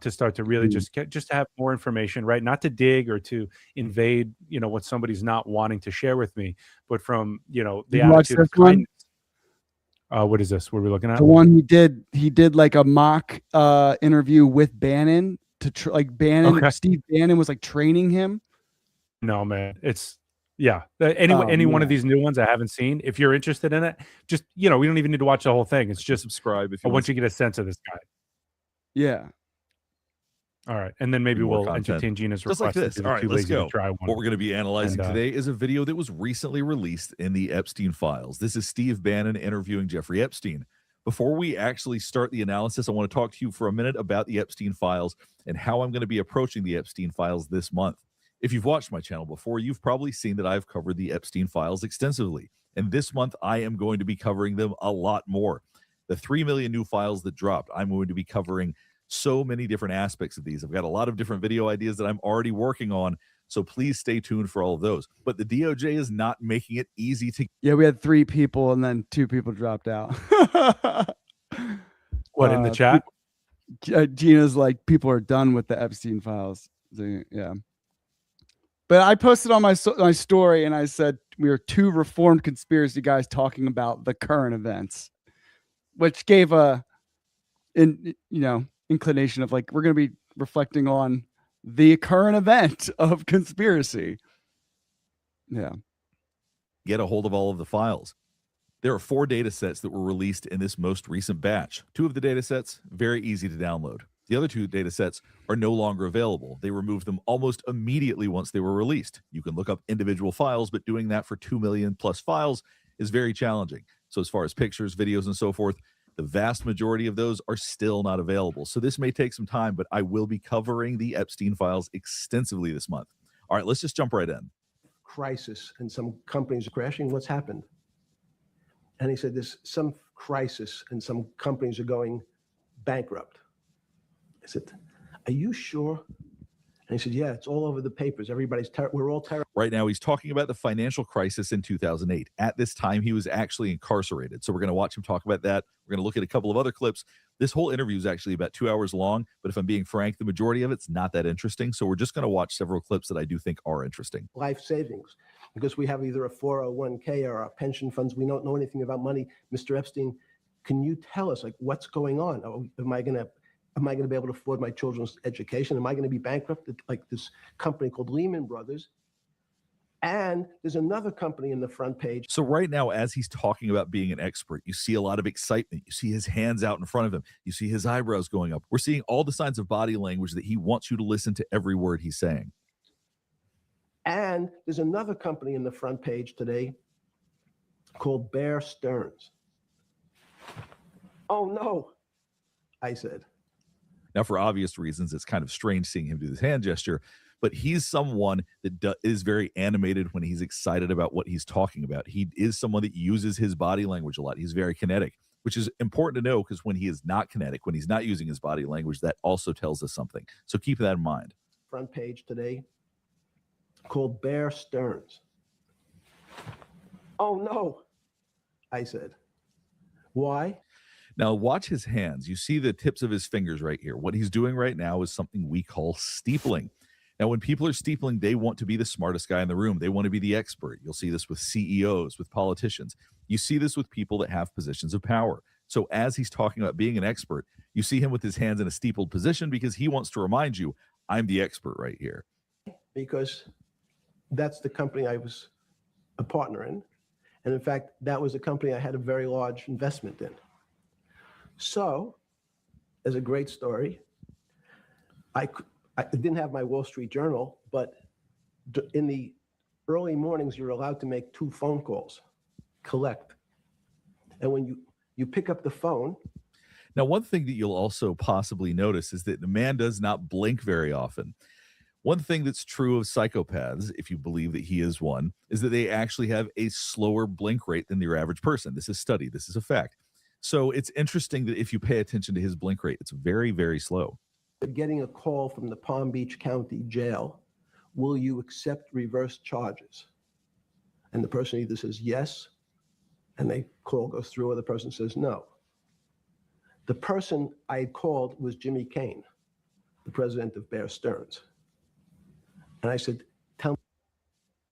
to start to really just to have more information, right? Not to dig or to invade, what somebody's not wanting to share with me, but from the attitude of kindness. What is this? What are we looking at? The one he did like a mock interview with Bannon Steve Bannon was like training him. No, man, it's any one of these new ones I haven't seen. If you're interested in it, just we don't even need to watch the whole thing. It's just subscribe if you want to get a sense of this guy. Yeah. All right, and then maybe we'll entertain Gina's request. Just like this. All right, let's go. Try one. What we're going to be analyzing today is a video that was recently released in the Epstein files. This is Steve Bannon interviewing Jeffrey Epstein. Before we actually start the analysis, I want to talk to you for a minute about the Epstein files and how I'm going to be approaching the Epstein files this month. If you've watched my channel before, you've probably seen that I've covered the Epstein files extensively. And this month, I am going to be covering them a lot more. The 3 million new files that dropped, I'm going to be covering so many different aspects of these. I've got a lot of different video ideas that I'm already working on, so please stay tuned for all of those. But the DOJ is not making it easy to... Yeah, we had 3 people and then 2 people dropped out. What, in the chat? Gina's like, people are done with the Epstein files. So, yeah. But I posted on my story and I said, we are 2 reformed conspiracy guys talking about the current events, which gave inclination of like, we're going to be reflecting on the current event of conspiracy. Yeah. Get a hold of all of the files. There are 4 data sets that were released in this most recent batch. 2 of the data sets, very easy to download. The other 2 data sets are no longer available. They removed them almost immediately once they were released. You can look up individual files, but doing that for 2 million plus files is very challenging. So as far as pictures, videos, and so forth, the vast majority of those are still not available. So this may take some time, but I will be covering the Epstein files extensively this month. All right, let's just jump right in. Crisis and some companies are crashing. What's happened? And he said, there's some crisis and some companies are going bankrupt. I said, are you sure? And he said, yeah, it's all over the papers. We're all terrified. Right now, he's talking about the financial crisis in 2008. At this time, he was actually incarcerated. So we're going to watch him talk about that. We're going to look at a couple of other clips. This whole interview is actually about 2 hours long, but if I'm being frank, the majority of it's not that interesting. So we're just going to watch several clips that I do think are interesting. life savings because we have either a 401k or our pension funds. We don't know anything about money. Mr. Epstein, can you tell us like what's going on? Am I going to be able to afford my children's education? Am I going to be bankrupt like this company called Lehman Brothers? And there's another company in the front page. So right now, as he's talking about being an expert, you see a lot of excitement. You see his hands out in front of him. You see his eyebrows going up. We're seeing all the signs of body language that he wants you to listen to every word he's saying. And there's another company in the front page today called Bear Stearns. Oh no, I said. Now, for obvious reasons, it's kind of strange seeing him do this hand gesture, but he's someone that is very animated when he's excited about what he's talking about. He is someone that uses his body language a lot. He's very kinetic, which is important to know because when he is not kinetic, when he's not using his body language, that also tells us something. So keep that in mind. Front page today called Bear Stearns. Oh no, I said. Why? Now, watch his hands. You see the tips of his fingers right here. What he's doing right now is something we call steepling. Now, when people are steepling, they want to be the smartest guy in the room. They want to be the expert. You'll see this with CEOs, with politicians. You see this with people that have positions of power. So as he's talking about being an expert, you see him with his hands in a steepled position because he wants to remind you, I'm the expert right here. Because that's the company I was a partner in. And in fact, that was a company I had a very large investment in. So, as a great story, I didn't have my Wall Street Journal, but in the early mornings, you're allowed to make 2 phone calls, collect. And when you pick up the phone. Now, one thing that you'll also possibly notice is that the man does not blink very often. One thing that's true of psychopaths, if you believe that he is one, is that they actually have a slower blink rate than your average person. This is studied. This is a fact. So it's interesting that if you pay attention to his blink rate, it's very, very slow. Getting a call from the Palm Beach County Jail, will you accept reverse charges? And the person either says yes, and the call goes through, or the person says no. The person I had called was Jimmy Kane, the president of Bear Stearns. And I said, tell me.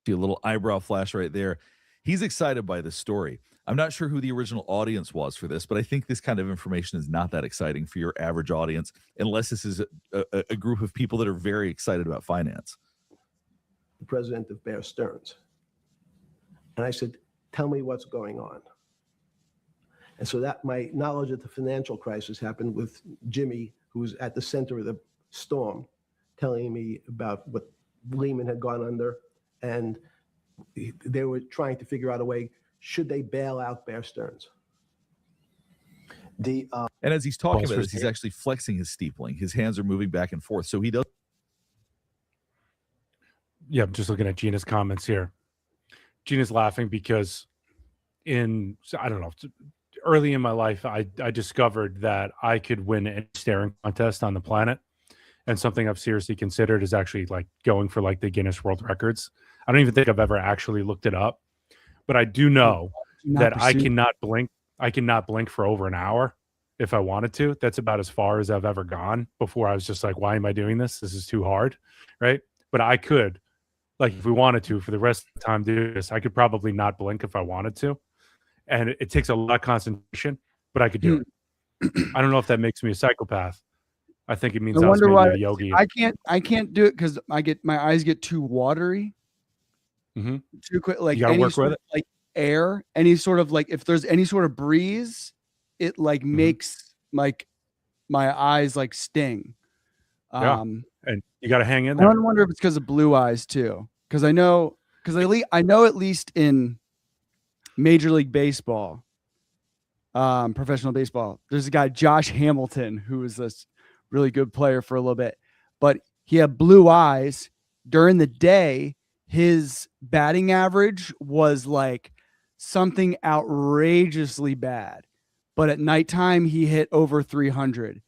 See a little eyebrow flash right there. He's excited by this story. I'm not sure who the original audience was for this, but I think this kind of information is not that exciting for your average audience, unless this is a group of people that are very excited about finance. The president of Bear Stearns. And I said, tell me what's going on. And so that my knowledge of the financial crisis happened with Jimmy, who was at the center of the storm, telling me about what Lehman had gone under, and they were trying to figure out a way, should they bail out Bear Stearns? And as he's talking about this, he's actually flexing his steepling. His hands are moving back and forth. So he does. Yeah, I'm just looking at Gina's comments here. Gina's laughing because I don't know, early in my life, I discovered that I could win a staring contest on the planet. And something I've seriously considered is actually like going for like the Guinness World Records. I don't even think I've ever actually looked it up, but I do know that I cannot blink. I cannot blink for over an hour if I wanted to. That's about as far as I've ever gone before I was just like, why am I doing this? This is too hard. Right. But I could, like, if we wanted to, for the rest of the time do this, I could probably not blink if I wanted to. And it takes a lot of concentration, but I could do it. I don't know if that makes me a psychopath. I think it means I was maybe a yogi. I can't do it because my eyes get too watery. Mm-hmm. Too quick. Like you gotta work with it. Like air, any sort of like if there's any sort of breeze, it like makes like my eyes like sting. And you got to hang in I there. wonder if it's because of blue eyes too. Because I know at least in Major League Baseball, professional baseball, there's a guy Josh Hamilton who is this really good player for a little bit, but he had blue eyes. During the day, his batting average was like something outrageously bad, but at nighttime he hit over 300.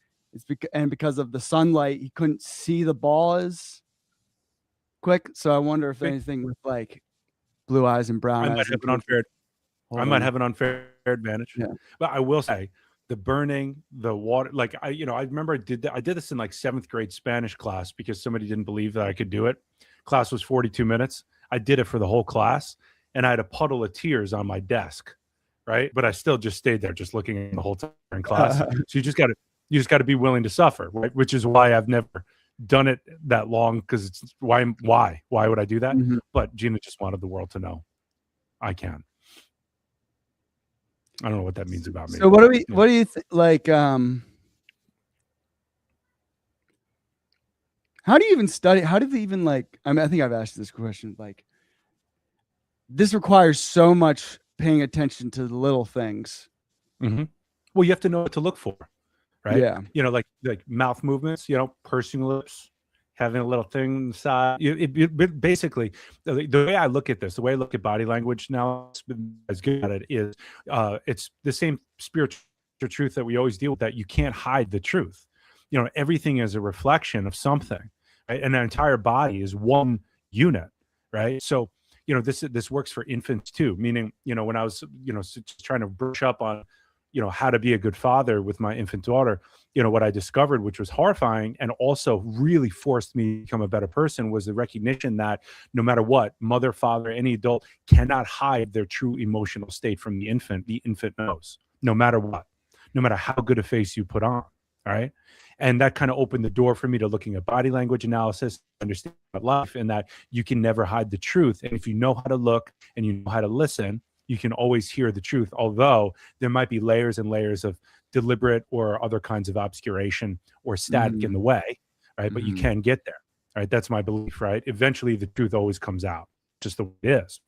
Because of the sunlight, he couldn't see the ball as quick. So I wonder if anything with like blue eyes and brown eyes. I might have an unfair advantage. Yeah. But I will say the burning, the water. Like I remember I did this in like 7th grade Spanish class because somebody didn't believe that I could do it. Class was 42 minutes. I did it for the whole class, and I had a puddle of tears on my desk, right? But I still just stayed there, just looking at the whole time in class. So you just got to be willing to suffer, right? Which is why I've never done it that long, because it's why would I do that? Mhm. But Gina just wanted the world to know I can. I don't know what that means about me. So what do Yeah. what do you like? How do you even study? How do they even like? I mean, I think I've asked this question. Like, this requires so much paying attention to the little things. Mhm. Well, you have to know what to look for, right? Yeah. Like mouth movements, pursing lips, having a little thing inside. Basically, the way I look at this, the way I look at body language now, as good at it is, it's the same spiritual truth that we always deal with, that you can't hide the truth. Everything is a reflection of something, right? And the entire body is one unit, right? So, this works for infants too, meaning, when I was, just trying to brush up on, how to be a good father with my infant daughter, what I discovered, which was horrifying and also really forced me to become a better person, was the recognition that no matter what, mother, father, any adult cannot hide their true emotional state from the infant. The infant knows, no matter what, no matter how good a face you put on. All right. And that kind of opened the door for me to looking at body language analysis, understanding about life, and that you can never hide the truth. And if you know how to look and you know how to listen, you can always hear the truth, although there might be layers and layers of deliberate or other kinds of obscuration or static in the way, right? But you can get there, right? That's my belief, right? Eventually, the truth always comes out, just the way it is.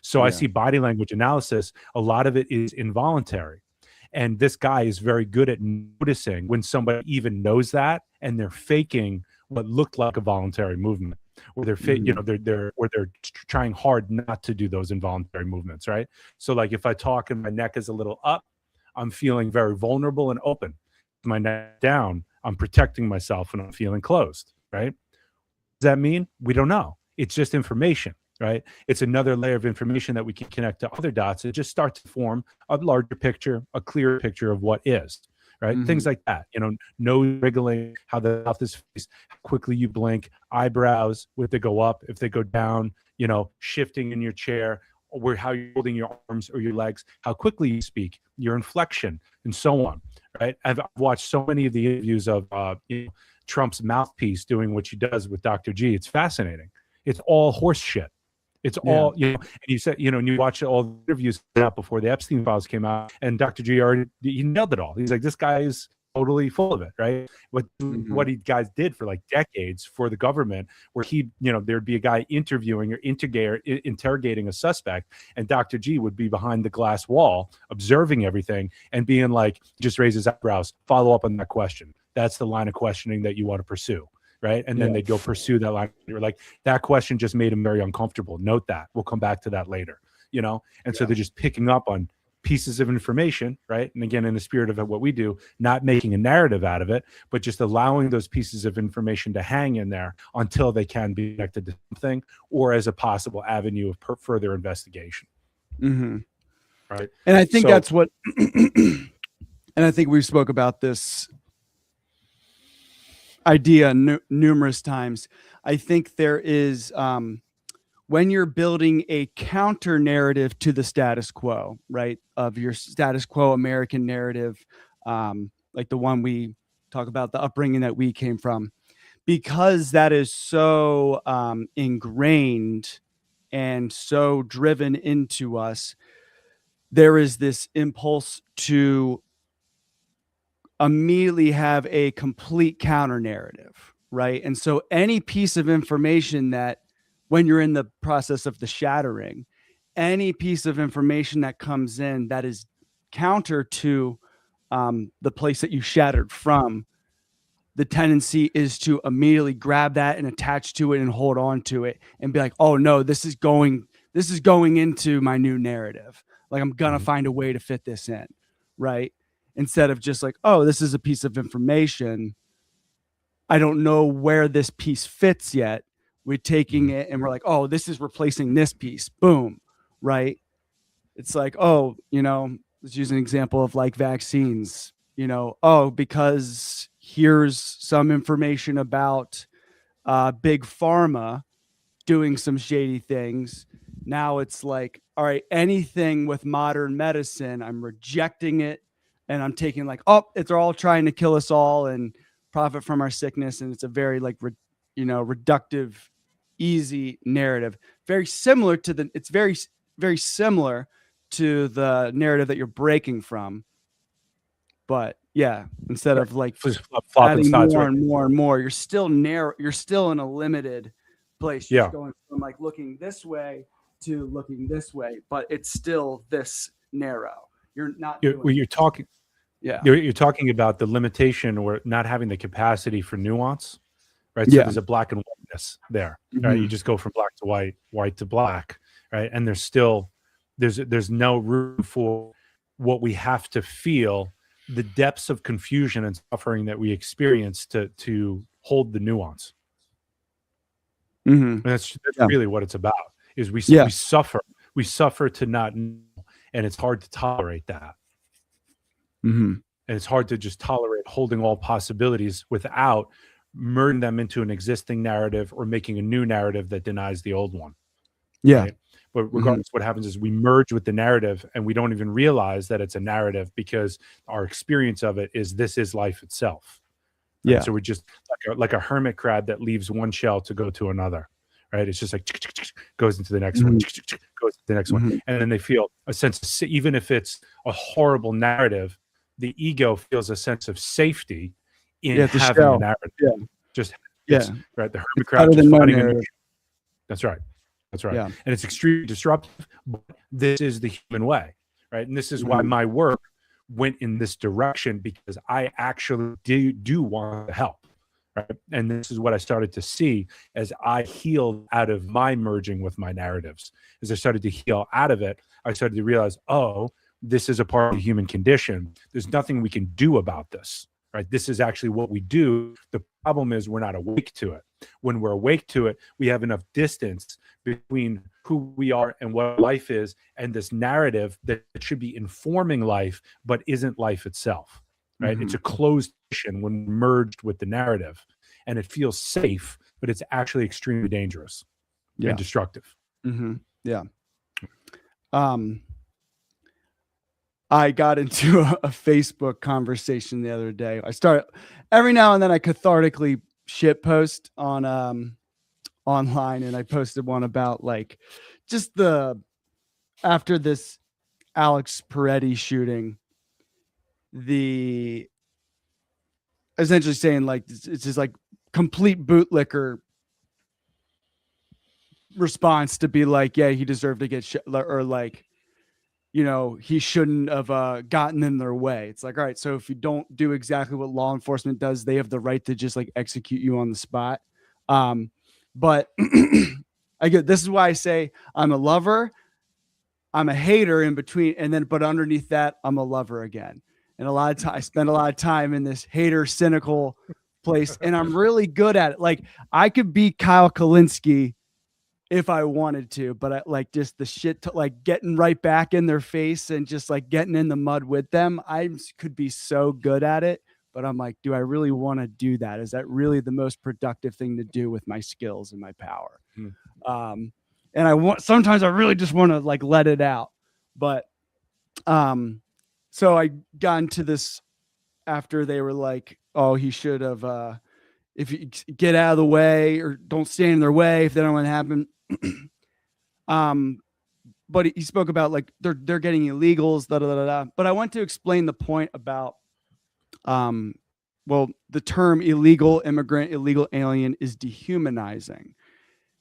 So I see body language analysis, a lot of it is involuntary. And this guy is very good at noticing when somebody even knows that and they're faking what looked like a voluntary movement, or they're they're trying hard not to do those involuntary movements, right? So like if I talk and my neck is a little up, I'm feeling very vulnerable and open. With my neck down, I'm protecting myself and I'm feeling closed, right? What does that mean? We don't know. It's just information, right? It's another layer of information that we can connect to other dots and just start to form a larger picture, a clearer picture of what is, right? Things like that, nose wriggling, how the mouth is faced, how quickly you blink, eyebrows, if they go up, if they go down, shifting in your chair, or how you're holding your arms or your legs, how quickly you speak, your inflection, and so on, right? I've watched so many of the interviews of Trump's mouthpiece doing what she does with Dr. G. It's fascinating. It's all horse shit. It's all, and you said, and you watch all the interviews out before the Epstein files came out, and Dr. G he nailed it all. He's like, this guy is totally full of it, right? What he guys did for like decades for the government, where there'd be a guy interviewing or interrogating a suspect, and Dr. G would be behind the glass wall observing everything and being like, just raise his eyebrows, follow up on that question. That's the line of questioning that you want to pursue. Right. And then they go pursue that line. You're like, that question just made him very uncomfortable. Note that. We'll come back to that later, And so they're just picking up on pieces of information. Right. And again, in the spirit of what we do, not making a narrative out of it, but just allowing those pieces of information to hang in there until they can be connected to something or as a possible avenue of further investigation. Right. And I think that's what, and I think we spoke about this idea numerous times. I think there is, when you're building a counter narrative to the status quo, right, of your status quo American narrative, like the one we talk about, the upbringing that we came from, because that is so ingrained and so driven into us, there is this impulse to immediately have a complete counter narrative, right? And so any piece of information that, when you're in the process of the shattering, any piece of information that comes in that is counter to the place that you shattered from, the tendency is to immediately grab that and attach to it and hold on to it and be like, oh no, this is going into my new narrative. Like, I'm gonna find a way to fit this in, right? Instead of just like, oh, this is a piece of information, I don't know where this piece fits yet. We're taking it and we're like, oh, this is replacing this piece. Boom. Right. It's like, oh, let's use an example of like vaccines. because here's some information about big pharma doing some shady things. Now it's like, all right, anything with modern medicine, I'm rejecting it. And I'm taking like, it's all trying to kill us all and profit from our sickness. And it's a very like, reductive, easy narrative. Very similar to it's very, very similar to the narrative that you're breaking from. But yeah, instead of like adding more and more and more, you're still narrow. You're still in a limited place. You're going from like looking this way to looking this way, but it's still this narrow. You're not. You're talking. Yeah, you're talking about the limitation or not having the capacity for nuance, right? So there's a black and whiteness there, right? You just go from black to white, white to black, right? And there's no room for what we have to feel, the depths of confusion and suffering that we experience to hold the nuance. And that's really what it's about. Is we suffer to not know, and it's hard to tolerate that. And it's hard to just tolerate holding all possibilities without merging them into an existing narrative or making a new narrative that denies the old one. Right? But regardless, what happens is we merge with the narrative and we don't even realize that it's a narrative because our experience of it is this is life itself. Right? So we're just like a hermit crab that leaves one shell to go to another. Right? It's just like goes into the next one, goes to the next one. And then they feel a sense of, even if it's a horrible narrative, the ego feels a sense of safety in having a narrative. Right. The hermit crab just finding a narrative. That's right. And it's extremely disruptive, but this is the human way. Right. And this is why my work went in this direction, because I actually do want to help. Right. And this is what I started to see as I healed out of my merging with my narratives. As I started to heal out of it, I started to realize, this is a part of the human condition. There's nothing we can do about this, right? This is actually what we do. The problem is we're not awake to it. When we're awake to it, we have enough distance between who we are and what life is, and this narrative that should be informing life, but isn't life itself, right? It's a closed position when merged with the narrative, and it feels safe, but it's actually extremely dangerous and destructive. I got into a Facebook conversation the other day. I start every now and then I cathartically shit post on online, and I posted one about like just after this Alex Peretti shooting, essentially saying like it's just like complete bootlicker response to be like, yeah, he deserved to get shot, or like, he shouldn't have gotten in their way. It's like, all right, so if you don't do exactly what law enforcement does, they have the right to just like execute you on the spot. But this is why I say I'm a lover, I'm a hater in between, but underneath that, I'm a lover again. And I spend a lot of time in this hater, cynical place, and I'm really good at it. Like I could be Kyle Kalinske if I wanted to, but I like just the shit to like getting right back in their face and just like getting in the mud with them. I could be so good at it, but I'm like, do I really want to do that? Is that really the most productive thing to do with my skills and my power? And sometimes I really just want to like let it out, but, so I got into this after they were like, oh, he should have, if you get out of the way or don't stand in their way, if they don't want to happen. But he spoke about like they're getting illegals, But I want to explain the point about, the term illegal immigrant, illegal alien is dehumanizing.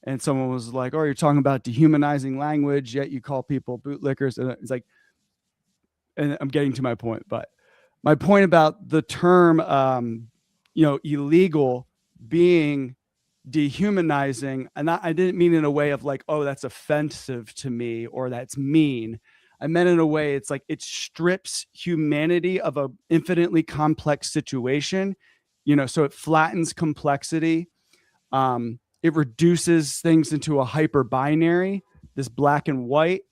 And someone was like, oh, you're talking about dehumanizing language, yet you call people bootlickers. And it's like, and I'm getting to my point, but my point about the term, illegal being dehumanizing, and I didn't mean in a way of like, oh, that's offensive to me or that's mean. I meant in a way it's like it strips humanity of a infinitely complex situation, so it flattens complexity. It reduces things into a hyper binary, this black and white,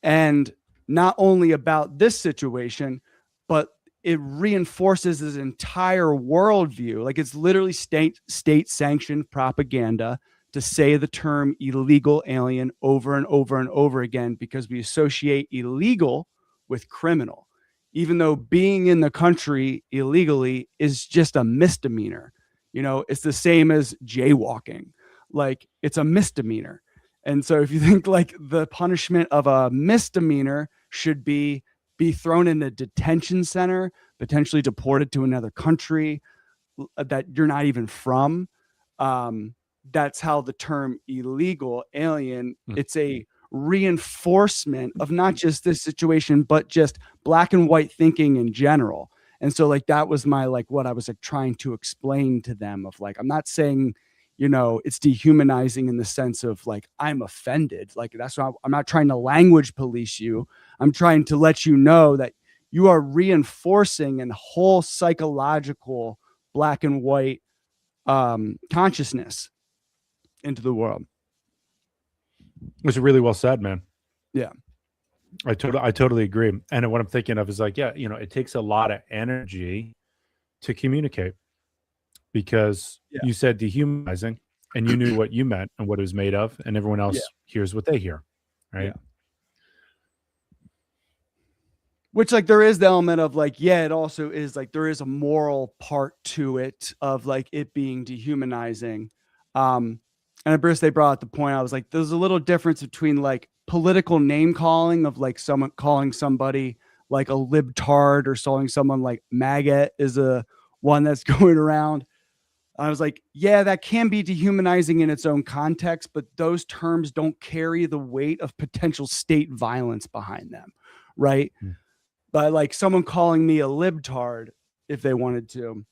and not only about this situation, but it reinforces his entire worldview. Like it's literally state sanctioned propaganda to say the term illegal alien over and over and over again, because we associate illegal with criminal, even though being in the country illegally is just a misdemeanor. It's the same as jaywalking. Like it's a misdemeanor. And so if you think like the punishment of a misdemeanor should be thrown in a detention center, potentially deported to another country that you're not even from, that's how the term illegal alien, it's a reinforcement of not just this situation, but just black and white thinking in general. And so like that was my like what I was like trying to explain to them of like, I'm not saying it's dehumanizing in the sense of like I'm offended. Like that's why I'm not trying to language police you. I'm trying to let you know that you are reinforcing a whole psychological black and white consciousness into the world. It was really well said, man. Yeah. I totally agree. And what I'm thinking of is like, yeah, it takes a lot of energy to communicate, because you said dehumanizing and you knew what you meant and what it was made of, and everyone else hears what they hear. Right. Yeah. Which like there is the element of like, it also is like there is a moral part to it of like it being dehumanizing. And at first they brought up the point, I was like, there's a little difference between like political name calling of like someone calling somebody like a libtard or calling someone like maggot is a one that's going around. I was like, that can be dehumanizing in its own context, but those terms don't carry the weight of potential state violence behind them. Right. But like someone calling me a libtard, if they wanted to,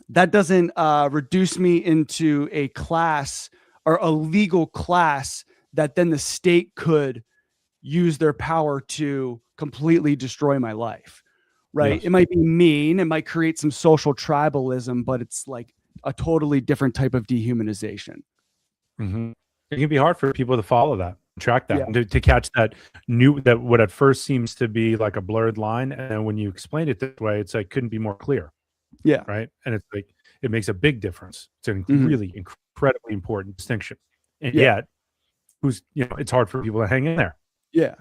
that doesn't reduce me into a class or a legal class that then the state could use their power to completely destroy my life. Right. Yes. It might be mean. It might create some social tribalism, but it's like a totally different type of dehumanization. Mm-hmm. It can be hard for people to follow that, track that, and to catch that what at first seems to be like a blurred line. And then when you explain it this way, it's like couldn't be more clear. Yeah. Right. And it's like, it makes a big difference. It's a really incredibly important distinction. And yet, it's hard for people to hang in there. Yeah.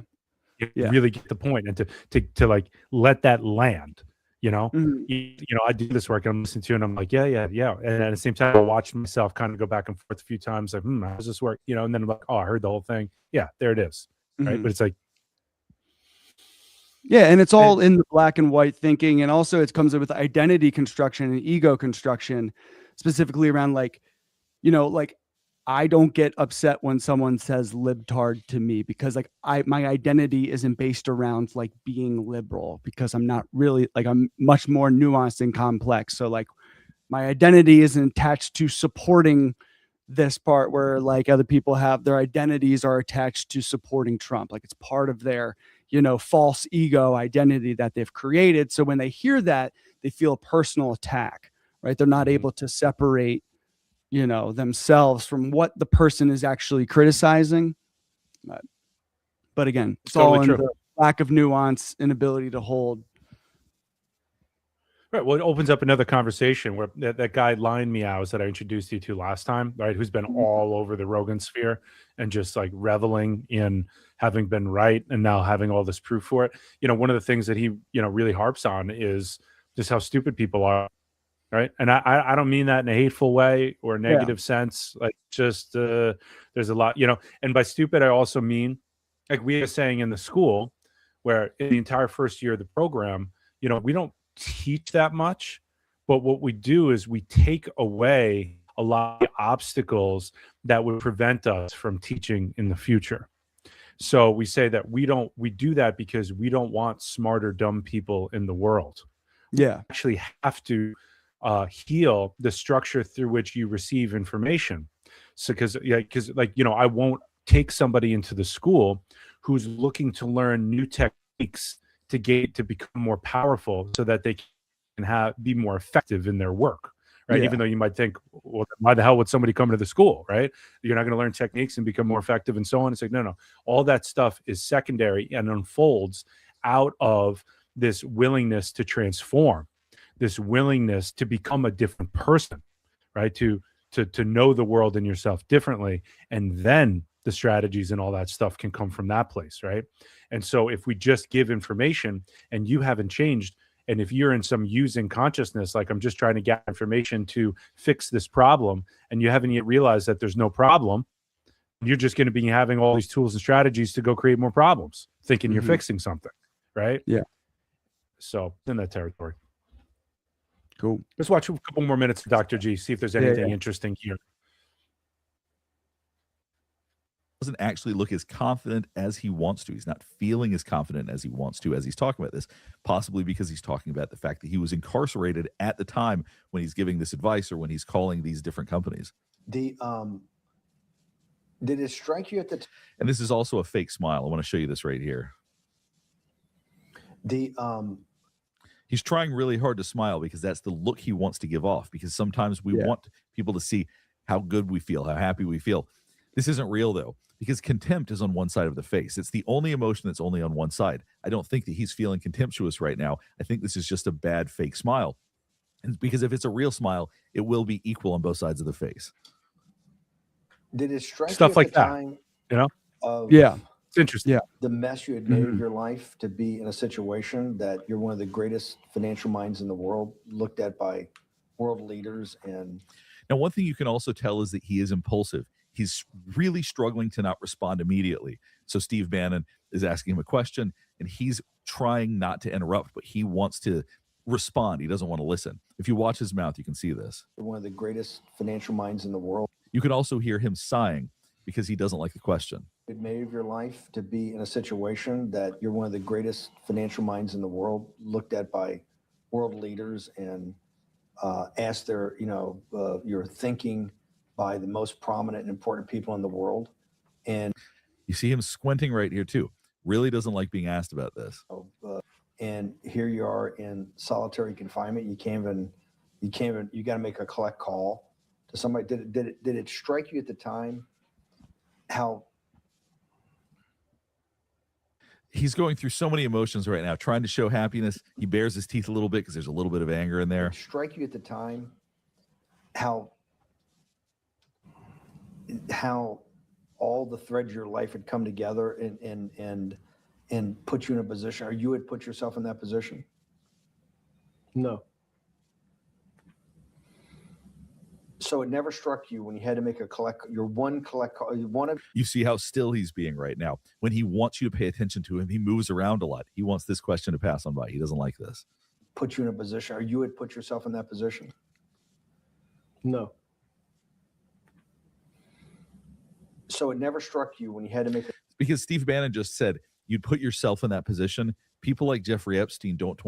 You really get the point, and to like let that land. I do this work and I'm listening to it and I'm like, yeah. And at the same time, I watch myself kind of go back and forth a few times, like, how does this work? And then I'm like, oh, I heard the whole thing. Yeah, there it is. Right. But it's like, and it's all in the black and white thinking. And also it comes with identity construction and ego construction, specifically around like, like I don't get upset when someone says libtard to me, because like my identity isn't based around like being liberal, because I'm not really like, I'm much more nuanced and complex. So like my identity isn't attached to supporting this part, where like other people have their identities are attached to supporting Trump. Like it's part of their, false ego identity that they've created. So when they hear that, they feel a personal attack, right? They're not able to separate themselves from what the person is actually criticizing. But again, it's totally all in the lack of nuance, inability to hold. Right. Well, it opens up another conversation where that guy Lion Meows that I introduced you to last time, right, who's been all over the Rogan sphere and just like reveling in having been right and now having all this proof for it. One of the things that he, really harps on is just how stupid people are. Right. And I don't mean that in a hateful way or a negative sense. Like just there's a lot, and by stupid, I also mean like we were saying in the school where in the entire first year of the program, we don't teach that much. But what we do is we take away a lot of obstacles that would prevent us from teaching in the future. So we say that we do that because we don't want smarter, dumb people in the world. Yeah. We actually have to heal the structure through which you receive information. So because I won't take somebody into the school who's looking to learn new techniques to become more powerful so that they can be more effective in their work. Right. Even though you might think, well, why the hell would somebody come to the school? Right. You're not going to learn techniques and become more effective and so on. It's like, no. All that stuff is secondary and unfolds out of this willingness to transform, this willingness to become a different person, right? To know the world and yourself differently. And then the strategies and all that stuff can come from that place, right? And so if we just give information and you haven't changed, and if you're in some using consciousness, like I'm just trying to get information to fix this problem, and you haven't yet realized that there's no problem, you're just going to be having all these tools and strategies to go create more problems, thinking you're fixing something, right? Yeah. So in that territory. Cool. Let's watch a couple more minutes of Dr. G, see if there's anything interesting here. Doesn't actually look as confident as he wants to. He's not feeling as confident as he wants to as he's talking about this, possibly because he's talking about the fact that he was incarcerated at the time when he's giving this advice or when he's calling these different companies. Did it strike you at the And this is also a fake smile. I want to show you this right here. He's trying really hard to smile because that's the look he wants to give off, because sometimes we want people to see how good we feel, how happy we feel. This isn't real, though, because contempt is on one side of the face. It's the only emotion that's only on one side. I don't think that he's feeling contemptuous right now. I think this is just a bad fake smile. And because if it's a real smile, it will be equal on both sides of the face. Did it strike Stuff you at like the that, time you know? of It's interesting. Yeah. the mess you had made of your life to be in a situation that you're one of the greatest financial minds in the world, looked at by world leaders? And now, one thing you can also tell is that he is impulsive. He's really struggling to not respond immediately. So Steve Bannon is asking him a question, and he's trying not to interrupt, but he wants to respond. He doesn't want to listen. If you watch his mouth, you can see this. you're one of the greatest financial minds in the world. You can also hear him sighing because he doesn't like the question. It made of your life to be in a situation that you're one of the greatest financial minds in the world, looked at by world leaders and asked their, your thinking by the most prominent and important people in the world. And You see him squinting right here too. Really doesn't like being asked about this. and here you are in solitary confinement. You got to make a collect call to somebody. Did it strike you at the time how He's going through so many emotions right now, trying to show happiness. He bares his teeth a little bit because there's a little bit of anger in there. strike you at the time how all the threads of your life had come together and put you in a position, or you had put yourself in that position? No. So it never struck you when you had to make one collect call, one of You see how still he's being right now. When he wants you to pay attention to him, he moves around a lot. He wants this question to pass on by. He doesn't like this. put you in a position, or you had put yourself in that position? No. So it never struck you when you had to make Because Steve Bannon just said you'd put yourself in that position. People like Jeffrey Epstein don't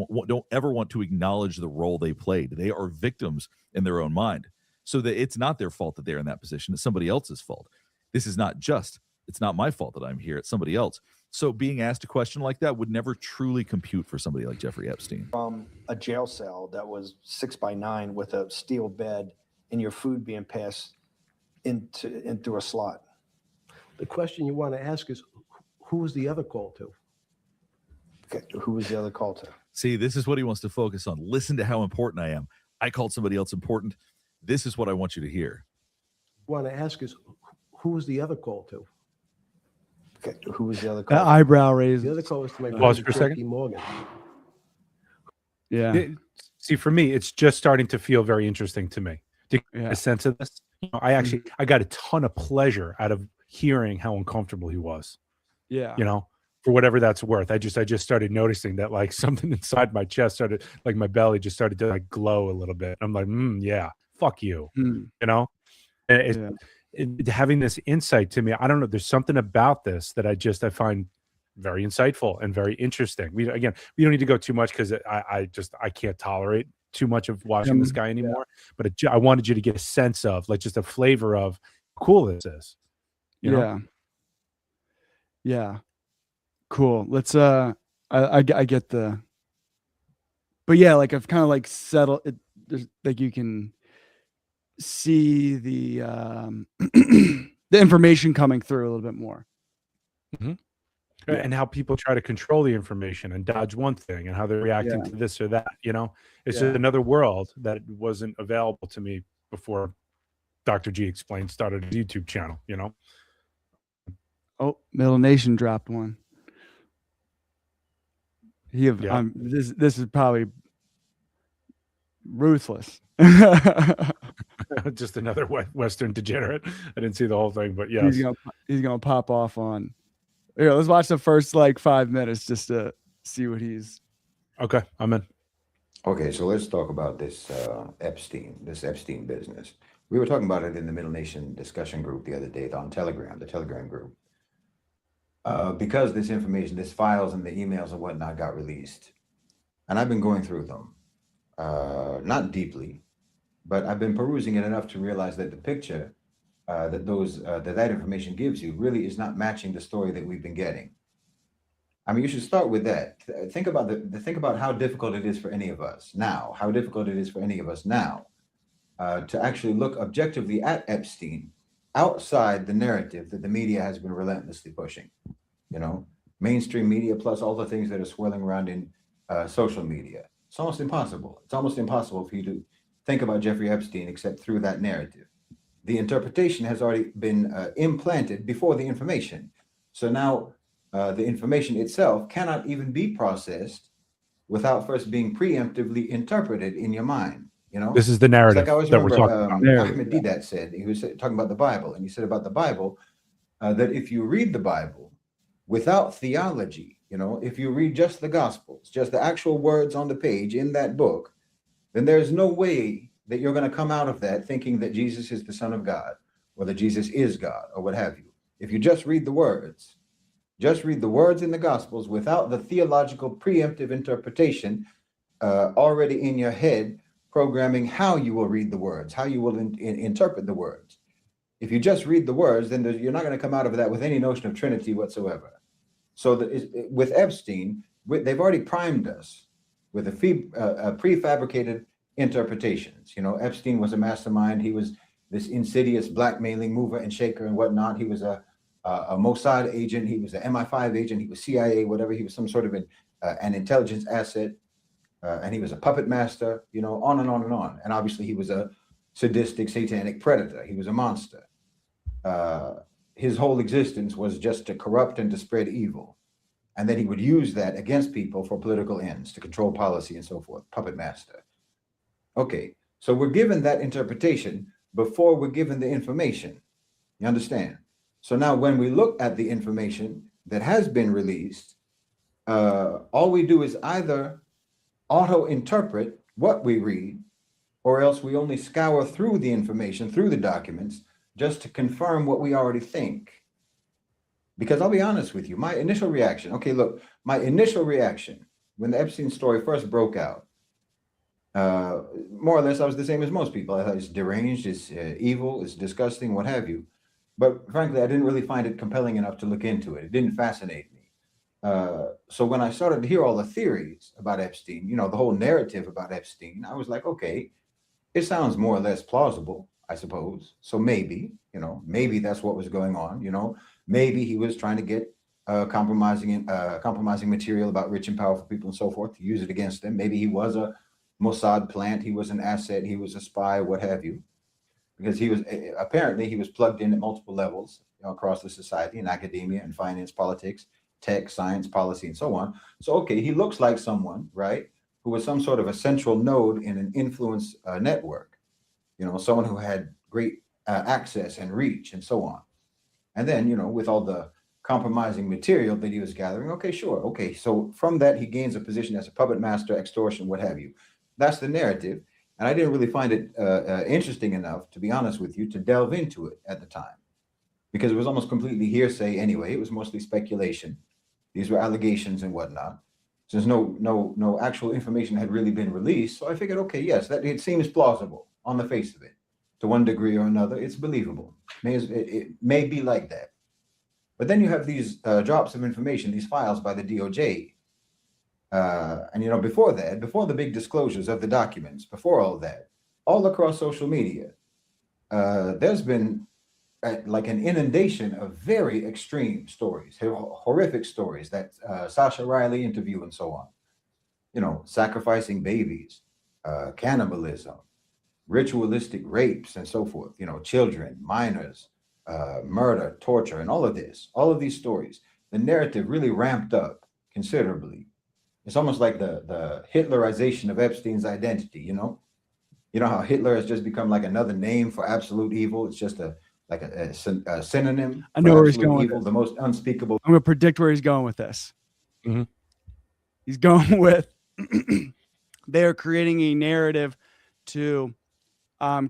ever want to acknowledge the role they played. They are victims in their own mind. So that it's not their fault that they're in that position. It's somebody else's fault. This is it's not my fault that I'm here. It's somebody else. So being asked a question like that would never truly compute for somebody like Jeffrey Epstein. from a jail cell that was 6x9 with a steel bed and your food being passed in through a slot. The question you want to ask is, who was the other call to? Okay, who was the other call to? See, this is what he wants to focus on. Listen to how important I am. I called somebody else important. This is what I want you to hear. Want to ask is, who was the other call to? Okay, who was the other call? Eyebrow raise. The other call was to my Pause friend for a second. JP Morgan. Yeah. See, for me, it's just starting to feel very interesting to me to get Yeah. a sense of this. I got a ton of pleasure out of hearing how uncomfortable he was, Yeah. for whatever that's worth. I just started noticing that like something inside my chest started, like my belly just started to like glow a little bit. I'm like, yeah, fuck you, Mm. And having this insight to me, I don't know, there's something about this that I find very insightful and very interesting. We don't need to go too much because I can't tolerate too much of watching this guy anymore. But I wanted you to get a sense of, like, just a flavor of how cool this is. You know? Yeah. Cool. Let's I get the, but yeah, like I've kind of like settled it. There's like, you can see the the information coming through a little bit more. Yeah. and how people try to control the information and dodge one thing and how they're reacting to this or that. It's Yeah. just another world that wasn't available to me before Dr. G Explained started a YouTube channel. Oh, Middle Nation dropped one. Yeah. This is probably ruthless. Just another Western degenerate. I didn't see the whole thing, but yes. He's gonna pop off on. Here, let's watch the first like 5 minutes just to see what he's. Okay, I'm in. Okay, so let's talk about this Epstein business. We were talking about it in the Middle Nation discussion group the other day on Telegram, the Telegram group. Because this information, this files and the emails and whatnot got released, and I've been going through them, not deeply, but I've been perusing it enough to realize that the picture that information gives you really is not matching the story that we've been getting. I mean, you should start with that. Think about how difficult it is for any of us now, to actually look objectively at Epstein outside the narrative that the media has been relentlessly pushing. Mainstream media plus all the things that are swirling around in social media. It's almost impossible. It's almost impossible for you to think about Jeffrey Epstein except through that narrative. The interpretation has already been implanted before the information. So now the information itself cannot even be processed without first being preemptively interpreted in your mind. This is the It's narrative like I always that we're remember talking about. Ahmed Deedat said, he was talking about the Bible, and he said about the Bible that if you read the Bible without theology, if you read just the Gospels, just the actual words on the page in that book, then there's no way that you're going to come out of that thinking that Jesus is the Son of God or that Jesus is God or what have you. If you just read the words in the Gospels without the theological preemptive interpretation already in your head, programming how you will read the words, how you will interpret the words. If you just read the words, then you're not going to come out of that with any notion of Trinity whatsoever. So with Epstein, they've already primed us with prefabricated interpretations. Epstein was a mastermind. He was this insidious blackmailing mover and shaker and whatnot. He was a Mossad agent. He was an MI5 agent. He was CIA, whatever. He was some sort of an intelligence asset. And he was a puppet master, on and on and on. And obviously he was a sadistic, satanic predator. He was a monster. His whole existence was just to corrupt and to spread evil. And then he would use that against people for political ends, to control policy and so forth. Puppet master. Okay, so we're given that interpretation before we're given the information. You understand? So now when we look at the information that has been released, all we do is either auto-interpret what we read, or else we only scour through the information, through the documents, just to confirm what we already think. Because I'll be honest with you, my initial reaction when the Epstein story first broke out, more or less I was the same as most people. I thought it's deranged, it's evil, it's disgusting, what have you. But frankly, I didn't really find it compelling enough to look into it. It didn't fascinate me. So when I started to hear all the theories about Epstein, the whole narrative about Epstein, I was like, okay, it sounds more or less plausible, I suppose. So maybe that's what was going on. Maybe he was trying to get compromising material about rich and powerful people and so forth to use it against them. Maybe he was a Mossad plant. He was an asset. He was a spy, what have you, because he was plugged in at multiple levels across the society, in academia and finance, politics, tech, science, policy, and so on. So, okay, he looks like someone, right, who was some sort of a central node in an influence network, someone who had great access and reach and so on. And then, with all the compromising material that he was gathering, okay, sure. Okay, so from that, he gains a position as a puppet master, extortion, what have you. That's the narrative. And I didn't really find it interesting enough, to be honest with you, to delve into it at the time, because it was almost completely hearsay anyway. It was mostly speculation. These were allegations and whatnot. Since no actual information had really been released. So I figured, okay, yes, that it seems plausible on the face of it. To one degree or another, it's believable. It may be like that. But then you have these drops of information, these files by the DOJ. And before that, before the big disclosures of the documents, before all that, all across social media, there's been like an inundation of very extreme stories, horrific stories that Sasha Riley interviewed and so on. You know, sacrificing babies, cannibalism, ritualistic rapes, and so forth. You know, children, minors, murder, torture, and all of these stories. The narrative really ramped up considerably. It's almost like the Hitlerization of Epstein's identity. You know how Hitler has just become like another name for absolute evil. It's just a synonym. I know for where he's absolute going with evil, this. the most unspeakable. I'm gonna predict where he's going with this. Mhm. He's going with they're creating a narrative to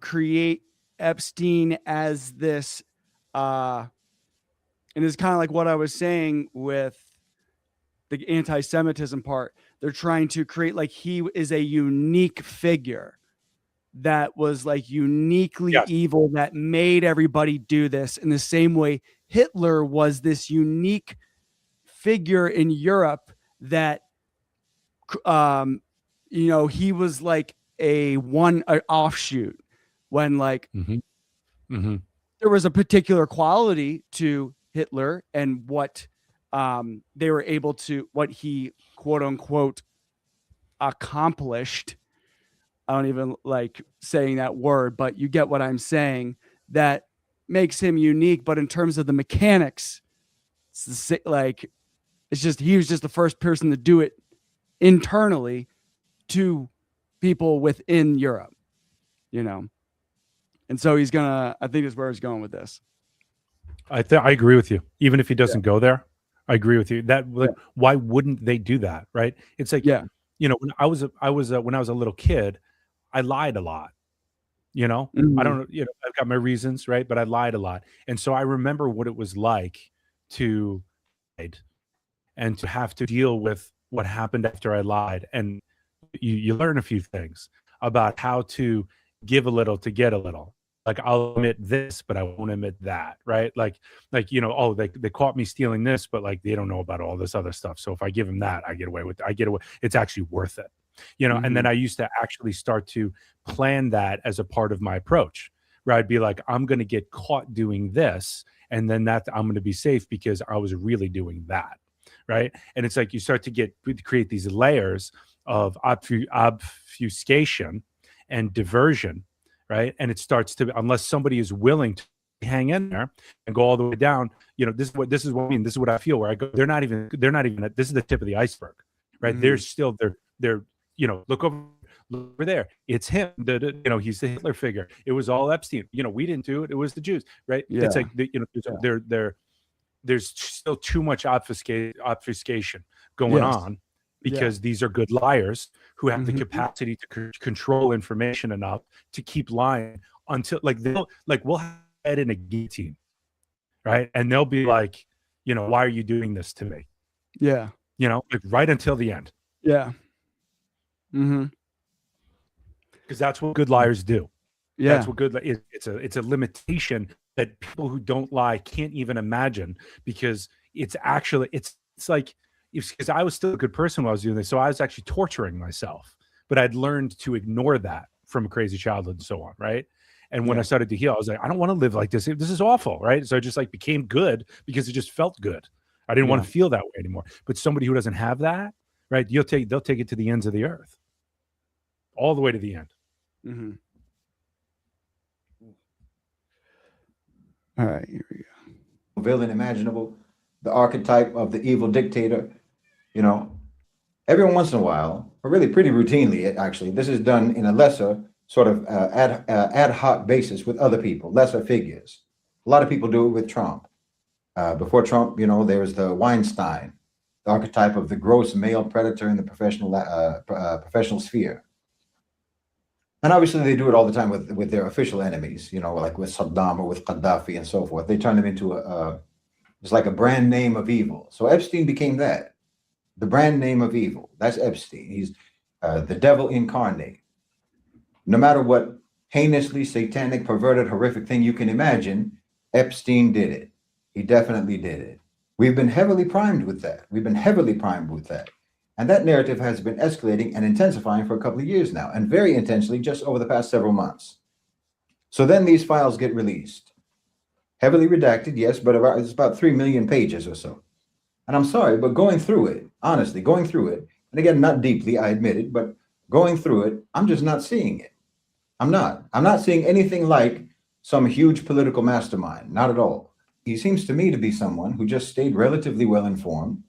create Epstein as this, and it's kind of like what I was saying with the anti-Semitism part. They're trying to create like he is a unique figure that was like uniquely Yes. evil that made everybody do this in the same way Hitler was this unique figure in Europe that he was like an offshoot when like there was a particular quality to Hitler and what they were able to, what he quote unquote accomplished. I don't even like saying that word, but you get what I'm saying. That makes him unique. But in terms of the mechanics, it's just he was just the first person to do it internally to people within Europe, you know. And so he's gonna. I think is where he's going with this. I agree with you. Even if he doesn't go there, I agree with you. That like, why wouldn't they do that? Right? It's like, you know, when I was a little kid, I lied a lot. You know, I don't know. You know, I've got my reasons, right? But I lied a lot, and so I remember what it was like to lie and to have to deal with what happened after I lied. And you learn a few things about how to give a little to get a little. Like I'll admit this, but I won't admit that, right? Like you know, oh, they caught me stealing this, but like they don't know about all this other stuff. So if I give them that, I get away with it. I get away. It's actually worth it, you know. And then I used to actually start to plan that as a part of my approach, where I'd be like, I'm going to get caught doing this, and then that I'm going to be safe because I was really doing that, right? And it's like you start to create these layers of obfuscation and diversion. Right. And it starts to, unless somebody is willing to hang in there and go all the way down, you know, this is what I mean. This is what I feel where I go, they're not even, this is the tip of the iceberg, right? They're still, they're, you know, look over there. It's him, you know, he's the Hitler figure. It was all Epstein. You know, we didn't do it. It was the Jews, right? Yeah. It's like, you know, there's still too much obfuscation going on. Because these are good liars who have the capacity to control information enough to keep lying until we'll have it in a guillotine, right? And they'll be like, you know, why are you doing this to me? Yeah. You know, like right until the end. Yeah. Because that's what good liars do. Yeah. That's what it's a limitation that people who don't lie can't even imagine, because it's actually it's like, because I was still a good person while I was doing this. So I was actually torturing myself, but I'd learned to ignore that from a crazy childhood and so on. Right. And when I started to heal, I was like, I don't want to live like this. This is awful. Right. So I just like became good because it just felt good. I didn't want to feel that way anymore. But somebody who doesn't have that, right, they'll take it to the ends of the earth, all the way to the end. All right. Here we go. Villain imaginable, the archetype of the evil dictator. You know, every once in a while, or really pretty routinely, actually, this is done in a lesser sort of ad hoc basis with other people, lesser figures. A lot of people do it with Trump. Before Trump, you know, there was the Weinstein, the archetype of the gross male predator in the professional sphere. And obviously they do it all the time with their official enemies, you know, like with Saddam or with Gaddafi and so forth. They turn them into it's like a brand name of evil. So Epstein became that. The brand name of evil. That's Epstein. He's the devil incarnate. No matter what heinously satanic, perverted, horrific thing you can imagine, Epstein did it. He definitely did it. We've been heavily primed with that. And that narrative has been escalating and intensifying for a couple of years now, and very intensely just over the past several months. So then these files get released. heavily redacted, yes, but it's about 3 million pages or so. And I'm sorry, but going through it, honestly, going through it, and again, not deeply, I admit it, but going through it, I'm just not seeing it. I'm not seeing anything like some huge political mastermind, not at all. He seems to me to be someone who just stayed relatively well informed,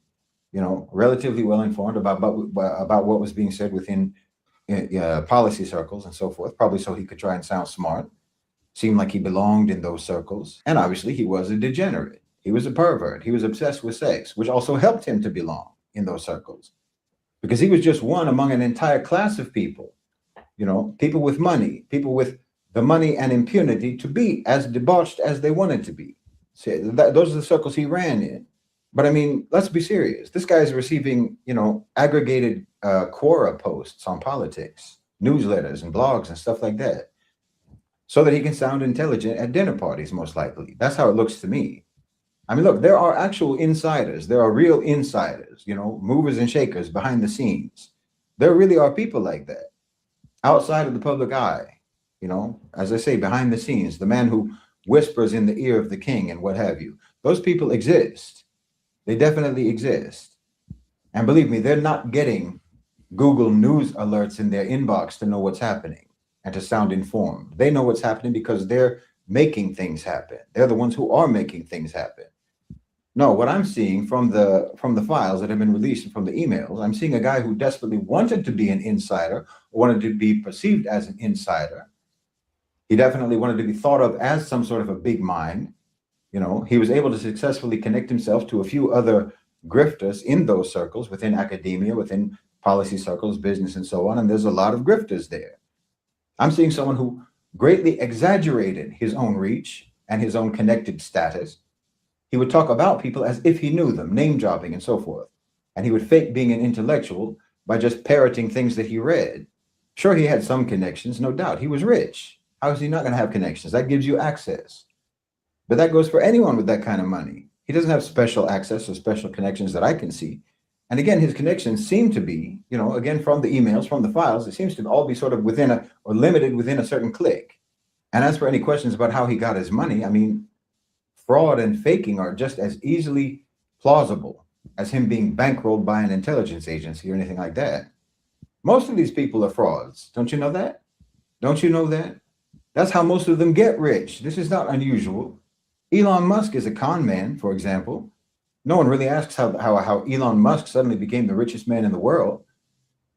relatively well informed about what was being said within policy circles and so forth, probably so he could try and sound smart, seemed like he belonged in those circles. And obviously he was a degenerate. He was a pervert. He was obsessed with sex, which also helped him to belong in those circles because he was just one among an entire class of people, people with money, people with the money and impunity to be as debauched as they wanted to be. So those are the circles he ran in. But I mean, let's be serious. This guy is receiving, aggregated Quora posts on politics, newsletters and blogs and stuff like that, so that he can sound intelligent at dinner parties, most likely. That's how it looks to me. I mean, look, there are actual insiders. There are real insiders, movers and shakers behind the scenes. There really are people like that outside of the public eye, as I say, behind the scenes, the man who whispers in the ear of the king and what have you. Those people exist. They definitely exist. And believe me, they're not getting Google News alerts in their inbox to know what's happening and to sound informed. They know what's happening because they're making things happen. They're the ones who are making things happen. No, what I'm seeing from the files that have been released and from the emails, I'm seeing a guy who desperately wanted to be an insider, wanted to be perceived as an insider. He definitely wanted to be thought of as some sort of a big mind. He was able to successfully connect himself to a few other grifters in those circles, within academia, within policy circles, business, and so on. And there's a lot of grifters there. I'm seeing someone who greatly exaggerated his own reach and his own connected status. He would talk about people as if he knew them, name dropping and so forth. And he would fake being an intellectual by just parroting things that he read. Sure, he had some connections, no doubt. He was rich. How is he not going to have connections? That gives you access. But that goes for anyone with that kind of money. He doesn't have special access or special connections that I can see. And again, his connections seem to be, again, from the emails, from the files, it seems to all be sort of or limited within a certain click. And as for any questions about how he got his money, I mean, fraud and faking are just as easily plausible as him being bankrolled by an intelligence agency or anything like that. Most of these people are frauds. Don't you know that? Don't you know that? That's how most of them get rich. This is not unusual. Elon Musk is a con man, for example. No one really asks how Elon Musk suddenly became the richest man in the world.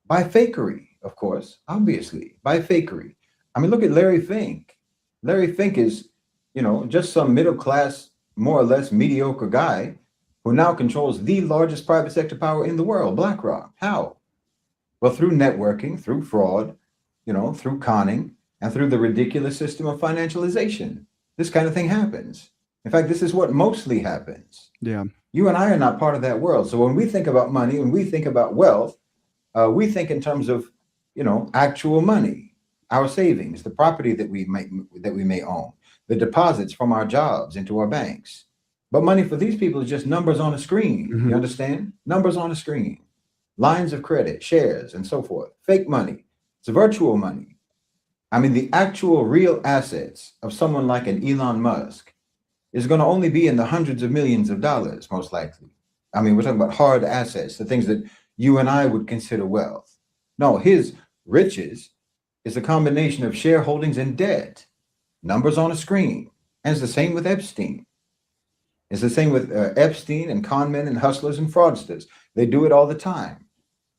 By fakery, of course, obviously, by fakery. I mean, look at Larry Fink. Larry Fink is, just some middle-class, more or less mediocre guy who now controls the largest private sector power in the world, BlackRock. How? Well, through networking, through fraud, through conning, and through the ridiculous system of financialization. This kind of thing happens. In fact, this is what mostly happens. Yeah. You and I are not part of that world. So when we think about money, when we think about wealth, we think in terms of, actual money, our savings, the property that we may own, the deposits from our jobs into our banks. But money for these people is just numbers on a screen. Mhm. You understand? Numbers on a screen, lines of credit, shares, and so forth. Fake money. It's virtual money. I mean, the actual real assets of someone like an Elon Musk is going to only be in the hundreds of millions of dollars, most likely. I mean, we're talking about hard assets, the things that you and I would consider wealth. No, his riches is a combination of shareholdings and debt, numbers on a screen. And it's the same with Epstein. It's the same with Epstein and con men and hustlers and fraudsters. They do it all the time.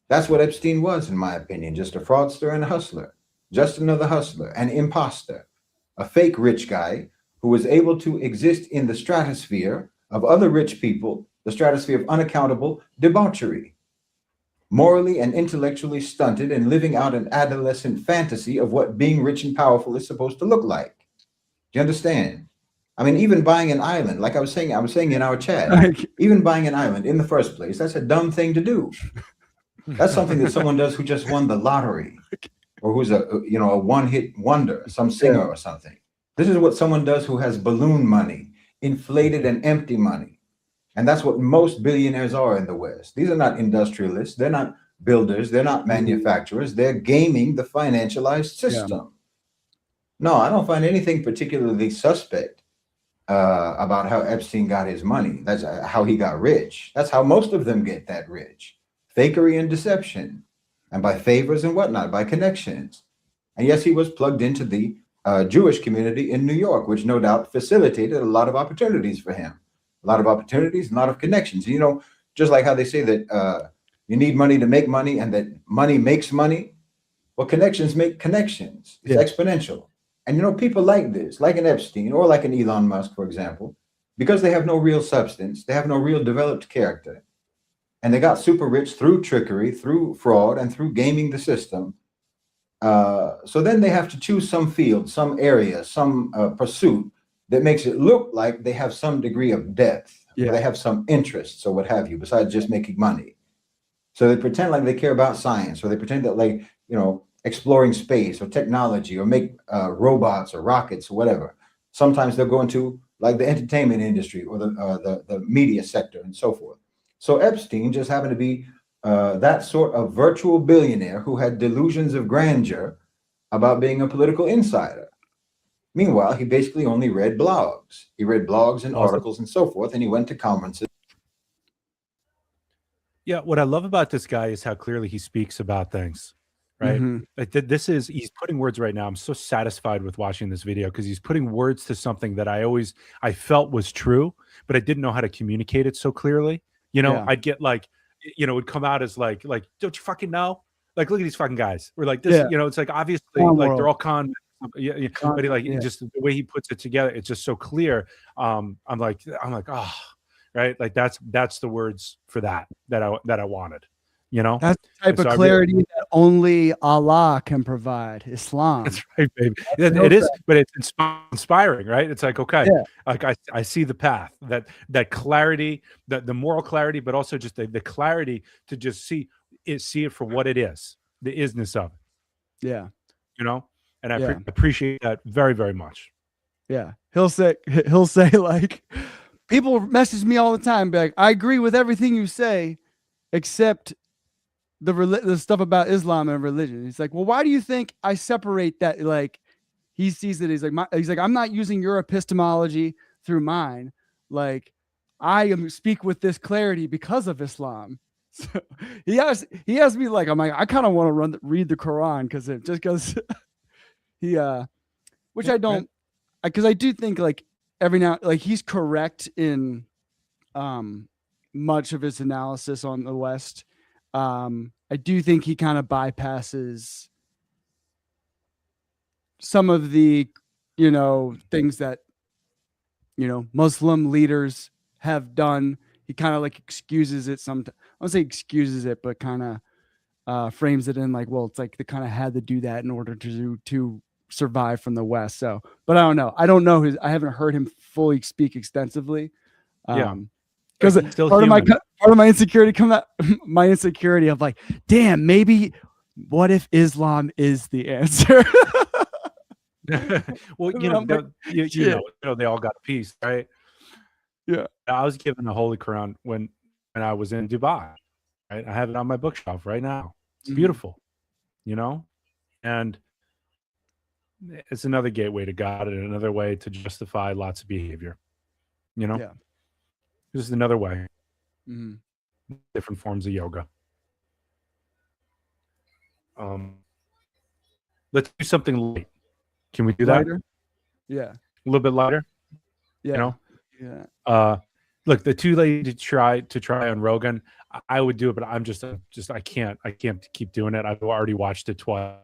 That's what Epstein was, in my opinion, just a fraudster and a hustler, just another hustler, an imposter, a fake rich guy who was able to exist in the stratosphere of other rich people, the stratosphere of unaccountable debauchery, morally and intellectually stunted and living out an adolescent fantasy of what being rich and powerful is supposed to look like. Do you understand? I mean, even buying an island, like I was saying in our chat, even buying an island in the first place, that's a dumb thing to do. That's something that someone does who just won the lottery or who's a one-hit wonder, some singer or something. This is what someone does who has balloon money, inflated and empty money. And that's what most billionaires are in the West. These are not industrialists. They're not builders. They're not manufacturers. They're gaming the financialized system. No, I don't find anything particularly suspect about how Epstein got his money. That's how he got rich. That's how most of them get that rich. Fakery and deception, and by favors and whatnot, by connections. And yes, he was plugged into the Jewish community in New York, which no doubt facilitated a lot of opportunities for him. A lot of opportunities, a lot of connections. You know, just like how they say that you need money to make money and that money makes money. Well, connections make connections. It's exponential. And, you know, people like this, like an Epstein or like an Elon Musk, for example, because they have no real substance, they have no real developed character, and they got super rich through trickery, through fraud, and through gaming the system. So then they have to choose some field, some area, some pursuit that makes it look like they have some degree of depth, or they have some interests or what have you, besides just making money. So they pretend like they care about science, or they pretend that, like, you know, exploring space or technology, or make robots or rockets or whatever. Sometimes they'll go into like the entertainment industry or the media sector and so forth. So Epstein just happened to be that sort of virtual billionaire who had delusions of grandeur about being a political insider. Meanwhile, he basically only read blogs. He read blogs and articles and so forth, and he went to conferences. Yeah, what I love about this guy is how clearly he speaks about things, right? Like he's putting words right now. I'm so satisfied with watching this video because he's putting words to something that I felt was true, but I didn't know how to communicate it so clearly. You know, I'd get like, you know, it would come out as like, don't you fucking know? Like, look at these fucking guys. We're like this, you know, it's like obviously like they're all con. But just the way he puts it together, it's just so clear. I'm like, oh, right. Like that's the words for that I wanted, you know. That's the type of clarity that only Allah can provide. Islam. That's right, baby. It is, but it's inspiring, right? It's like, okay, like I see the path, that clarity, the moral clarity, but also just the clarity to just see it for what it is, the isness of it. Yeah. You know, and I appreciate that very, very much. Yeah. He'll say like, people message me all the time, be like, I agree with everything you say, except the stuff about Islam and religion. He's like, well, why do you think I separate that? Like, he sees it. He's like, I'm not using your epistemology through mine. Like, I speak with this clarity because of Islam. So he asked me, like, I'm like, I kind of want to read the Quran because he which I don't, because I do think like every now, like, he's correct in much of his analysis on the West. I do think he kind of bypasses some of the, you know, things that, you know, Muslim leaders have done. He kind of like excuses it sometimes. I don't say excuses it, but kind of frames it in like, well, it's like they kind of had to do that in order to survive from the West. So, but I don't know. I haven't heard him fully speak extensively. Because part of my insecurity my insecurity of like, damn, maybe what if Islam is the answer? Well, you know, they all got a piece, right? Yeah. I was given the Holy Quran when I was in Dubai, right? I have it on my bookshelf right now. It's beautiful, you know, and it's another gateway to God and another way to justify lots of behavior, you know. This is another way. Different forms of yoga. Let's do something light. Can we do lighter? that? Yeah. A little bit lighter. Yeah. You know? Yeah. Look, the too late to try on Rogan. I would do it, but I'm just I can't keep doing it. I've already watched it twice.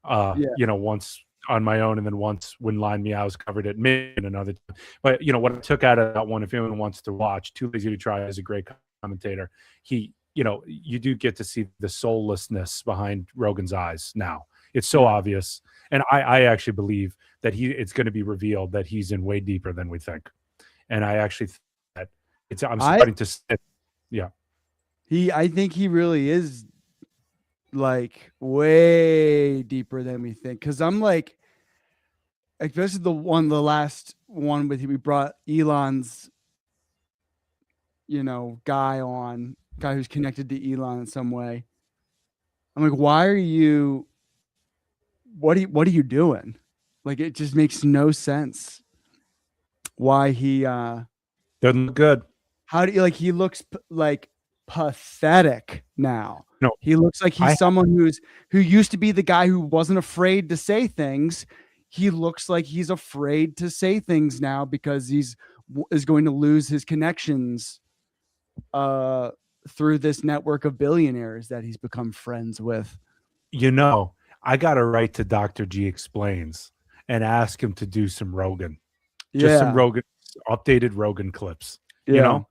You know, once on my own, and then once when Line Me Out was covered at me and another time. But you know what I took out of that one, if anyone wants to watch, Too Lazy to Try is a great commentator. He, you know, you do get to see the soullessness behind Rogan's eyes now. It's so obvious. And I actually believe that it's going to be revealed that he's in way deeper than we think. And I actually think that I'm starting to sit. Yeah. I think he really is like way deeper than we think. Cause I'm like, especially the last one we brought Elon's, you know, guy who's connected to Elon in some way. I'm like, why are you, what are you doing? Like, it just makes no sense. why he Doesn't look good. how do you like he looks like pathetic now. No, He looks like he's someone who used to be the guy who wasn't afraid to say things. He looks like he's afraid to say things now because is going to lose his connections through this network of billionaires that he's become friends with. You know, I got to write to Dr. G Explains and ask him to do some Rogan, just some Rogan, updated Rogan clips. You know,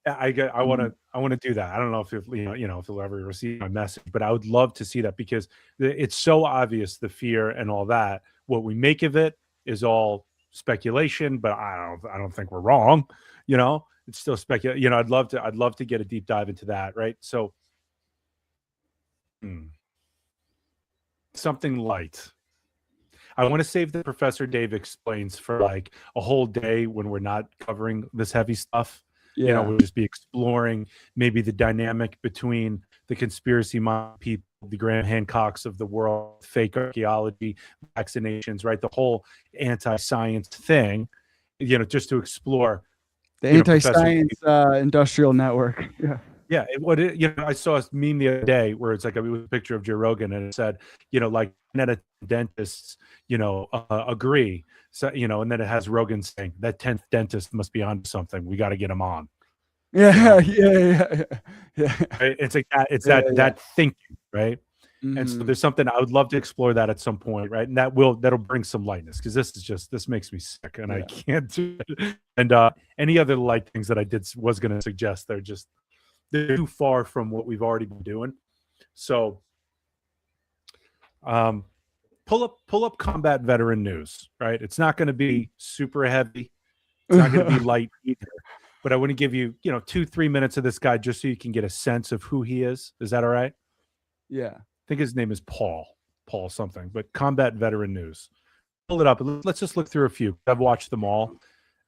I want to do that. I don't know if if he'll ever receive my message, but I would love to see that because it's so obvious, the fear and all that. What we make of it is all speculation, but I don't think we're wrong. You know, it's still speculation. You know, I'd love to get a deep dive into that. Right. So something light. I want to save the Professor Dave Explains for like a whole day when we're not covering this heavy stuff. You know, we'll just be exploring maybe the dynamic between the conspiracy mind people, the Graham Hancocks of the world, fake archaeology, vaccinations, right? The whole anti-science thing, you know, just to explore the anti-science industrial network. Yeah. I saw a meme the other day where it's like a picture of Joe Rogan and it said, you know, like dentists, you know, agree. So, you know, and then it has Rogan saying that 10th dentist must be on something. We got to get him on. Yeah. Right? It's like that. It's that thinking, right? And so there's something I would love to explore that at some point, right? And that'll bring some lightness because this makes me sick and I can't do it. And any other light things that I was going to suggest, they're too far from what we've already been doing. So, pull up combat veteran news, right? It's not going to be super heavy. It's not going to be light either. But I want to give you, 2-3 minutes of this guy just so you can get a sense of who he is. Is that all right? Yeah. I think his name is Paul something, but combat veteran news. Pull it up. Let's just look through a few. I've watched them all,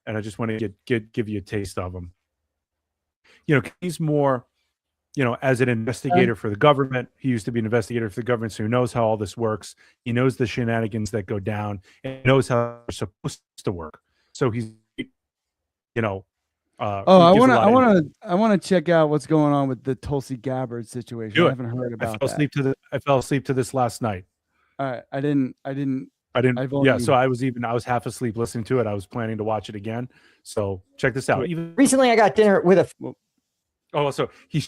and I just want to give you a taste of them. You know, he's more, as an investigator for the government. He used to be an investigator for the government, so he knows how all this works. He knows the shenanigans that go down and knows how they're supposed to work. So he's, I want to check out what's going on with the Tulsi Gabbard situation. I haven't heard about that. I fell asleep to this last night. All right, I didn't. So I was half asleep listening to it. I was planning to watch it again. So check this out. Recently, I got dinner with a. So he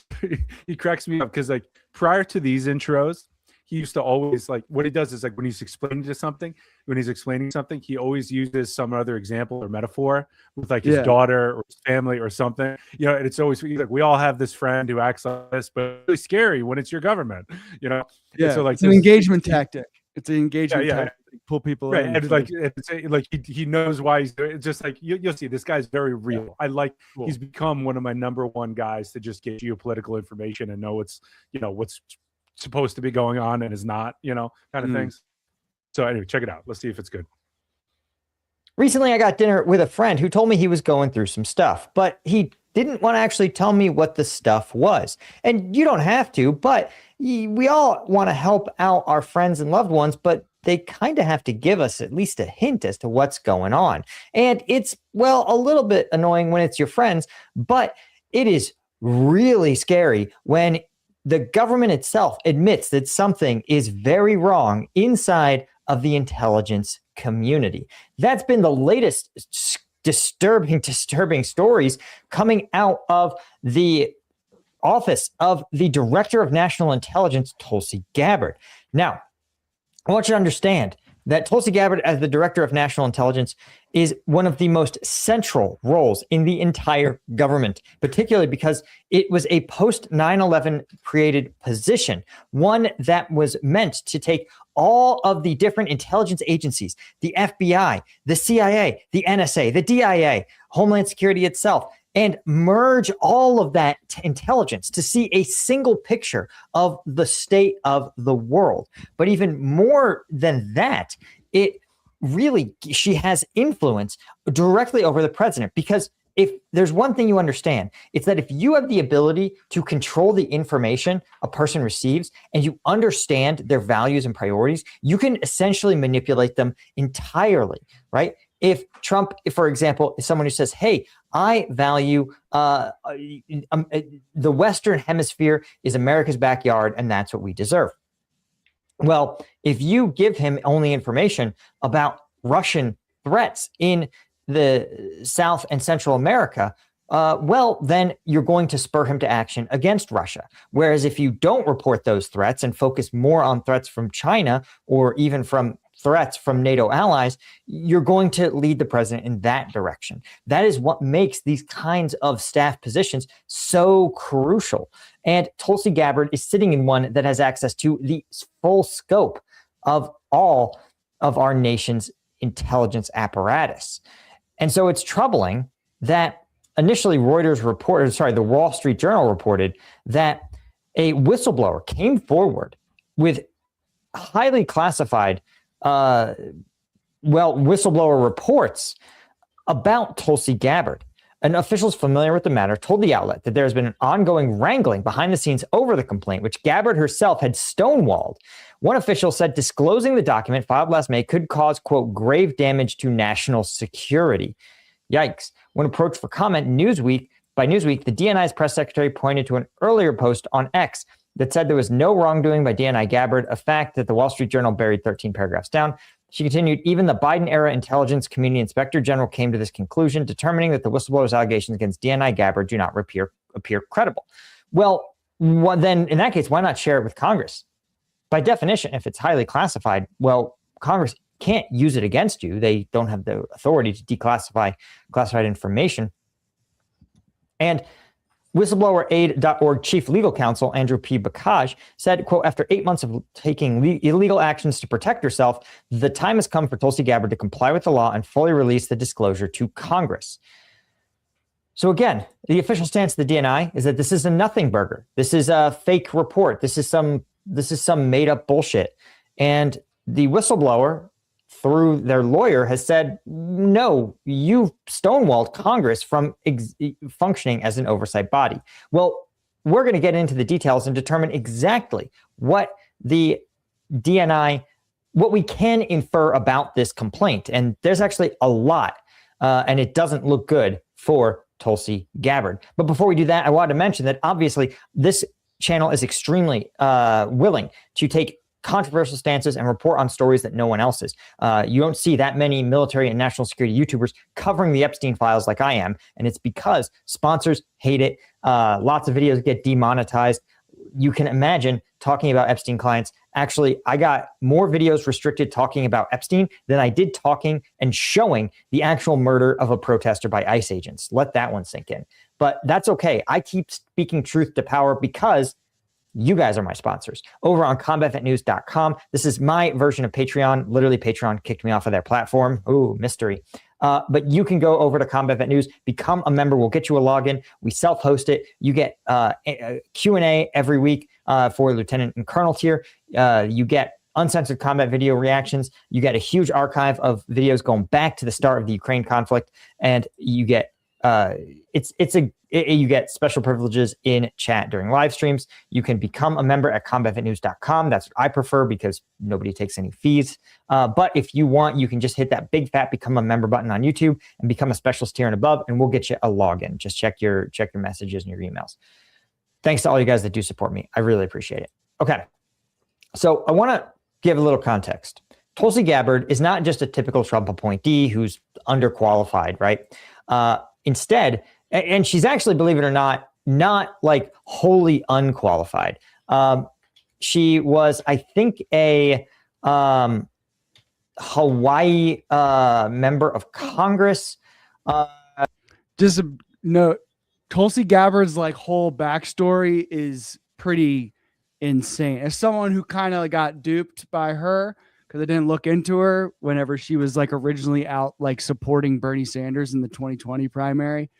cracks me up because like prior to these intros, he used to always like what he does is like when he's explaining something, he always uses some other example or metaphor with like his daughter or his family or something. You know, and it's always like we all have this friend who acts like this, but it's really scary when it's your government. You know, yeah. And so like it's an engagement tactic. It's an engagement tactic. Pull people right. in. And like he knows why he's doing it. It's just like you'll see this guy's very real. I like he's become one of my number one guys to just get geopolitical information and know what's supposed to be going on and is not, kind of things. So anyway, check it out. Let's see if it's good. Recently, I got dinner with a friend who told me he was going through some stuff, but he didn't want to actually tell me what the stuff was. And you don't have to, but we all want to help out our friends and loved ones, but they kind of have to give us at least a hint as to what's going on. And it's, a little bit annoying when it's your friends, but it is really scary when the government itself admits that something is very wrong inside of the intelligence community. That's been the latest disturbing stories coming out of the office of the Director of National Intelligence, Tulsi Gabbard. Now, I want you to understand that Tulsi Gabbard, as the Director of National Intelligence, is one of the most central roles in the entire government, particularly because it was a post 9/11 created position, one that was meant to take all of the different intelligence agencies, the FBI, the CIA, the NSA, the DIA, Homeland Security itself, and merge all of that intelligence to see a single picture of the state of the world. But even more than that, she has influence directly over the president, because if there's one thing you understand, it's that if you have the ability to control the information a person receives and you understand their values and priorities, you can essentially manipulate them entirely, right? if Trump, for example, is someone who says, hey, I value the Western Hemisphere is America's backyard, and that's what we deserve. Well, if you give him only information about Russian threats in the South and Central America, well, then you're going to spur him to action against Russia. Whereas if you don't report those threats and focus more on threats from China or even from threats from NATO allies, you're going to lead the president in that direction. That is what makes these kinds of staff positions so crucial. And Tulsi Gabbard is sitting in one that has access to the full scope of all of our nation's intelligence apparatus. And so it's troubling that initially the Wall Street Journal reported that a whistleblower came forward with highly classified whistleblower reports about Tulsi Gabbard. And officials familiar with the matter told the outlet that there has been an ongoing wrangling behind the scenes over the complaint, which Gabbard herself had stonewalled. One official said disclosing the document filed last May could cause, quote, grave damage to national security. Yikes. When approached for comment by Newsweek, the DNI's press secretary pointed to an earlier post on X that said there was no wrongdoing by DNI Gabbard, a fact that the Wall Street Journal buried 13 paragraphs down. She continued, even the Biden-era intelligence community inspector general came to this conclusion, determining that the whistleblower's allegations against DNI Gabbard do not appear credible. Well, then in that case, why not share it with Congress? By definition, if it's highly classified, well, Congress can't use it against you. They don't have the authority to declassify classified information. And whistleblower.aid.org chief legal counsel Andrew P. Bakaj said, quote, after 8 months of taking illegal actions to protect herself, the time has come for Tulsi Gabbard to comply with the law and fully release the disclosure to Congress. So again, the official stance of the DNI is that this is a nothing burger. This is a fake report. This is some made up bullshit. And the whistleblower, through their lawyer, has said, no, you've stonewalled Congress from functioning as an oversight body. Well, we're going to get into the details and determine exactly what the DNI, what we can infer about this complaint. And there's actually a lot, and it doesn't look good for Tulsi Gabbard. But before we do that, I wanted to mention that obviously this channel is extremely willing to take controversial stances and report on stories that no one else is. You don't see that many military and national security YouTubers covering the Epstein files like I am, and it's because sponsors hate it. Lots of videos get demonetized. You can imagine talking about Epstein clients. Actually, I got more videos restricted talking about Epstein than I did talking and showing the actual murder of a protester by ICE agents. Let that one sink in. But that's okay. I keep speaking truth to power because you guys are my sponsors over on combatvetnews.com. This is my version of Patreon. Literally, Patreon kicked me off of their platform. Ooh, mystery. But you can go over to Combat Vet News, become a member. We'll get you a login. We self-host it. You get a Q&A every week for Lieutenant and Colonel tier. You get uncensored combat video reactions. You get a huge archive of videos going back to the start of the Ukraine conflict, and you get you get special privileges in chat during live streams. You can become a member at combatvetnews.com. That's what I prefer because nobody takes any fees. But if you want, you can just hit that big fat become a member button on YouTube and become a specialist tier and above, and we'll get you a login. Just check your messages and your emails. Thanks to all you guys that do support me. I really appreciate it. Okay. So I want to give a little context. Tulsi Gabbard is not just a typical Trump appointee who's underqualified, right? Instead, and she's actually, believe it or not like wholly unqualified. She was, I think, a Hawaii member of Congress. Just a note, Tulsi Gabbard's like whole backstory is pretty insane. As someone who kind of got duped by her because I didn't look into her whenever she was like originally out like supporting Bernie Sanders in the 2020 primary.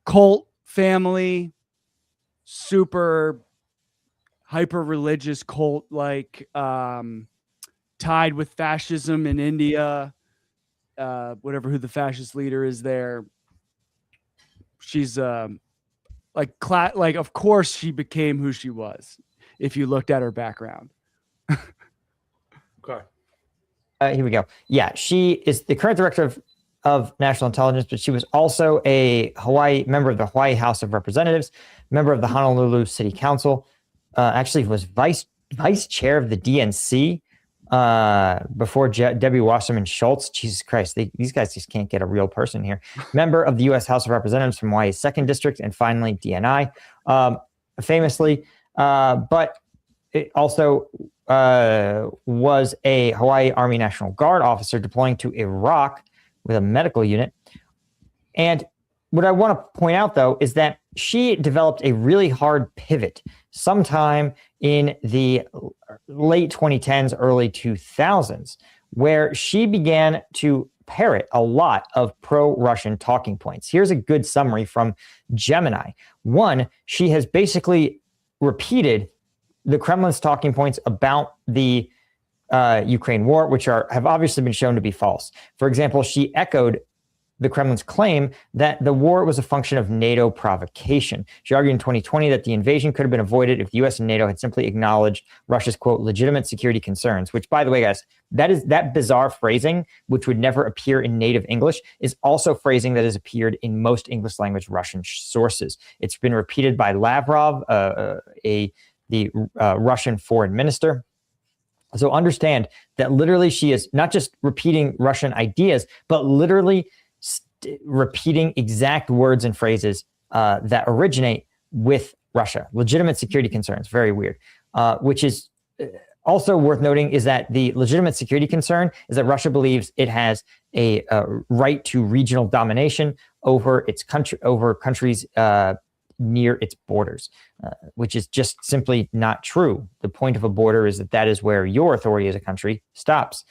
Cult family, super hyper religious cult, like tied with fascism in India, whatever who the fascist leader is there. She's like of course she became who she was if you looked at her background. Okay. Here we go. Yeah, she is the current director of national intelligence, but she was also a member of the Hawaii House of Representatives, member of the Honolulu City Council. Actually, was vice chair of the DNC before Debbie Wasserman Schultz. Jesus Christ, these guys just can't get a real person here. Member of the U.S. House of Representatives from Hawaii's 2nd District, and finally DNI, famously. But it also was a Hawaii Army National Guard officer deploying to Iraq with a medical unit. And what I want to point out, though, is that she developed a really hard pivot sometime in the late 2010s, early 2000s, where she began to parrot a lot of pro-Russian talking points. Here's a good summary from Gemini. One, she has basically repeated the Kremlin's talking points about the Ukraine war, which have obviously been shown to be false. For example, she echoed the Kremlin's claim that the war was a function of NATO provocation. She argued in 2020 that the invasion could have been avoided if the US and NATO had simply acknowledged Russia's, quote, legitimate security concerns, which, by the way, guys, that bizarre phrasing, which would never appear in native English, is also phrasing that has appeared in most English language Russian sources. It's been repeated by Lavrov, the Russian foreign minister. So understand that literally she is not just repeating Russian ideas, but literally repeating exact words and phrases that originate with Russia. Legitimate security concerns, very weird. Which is also worth noting is that the legitimate security concern is that Russia believes it has a right to regional domination over its countries near its borders, which is just simply not true. The point of a border is that is where your authority as a country stops.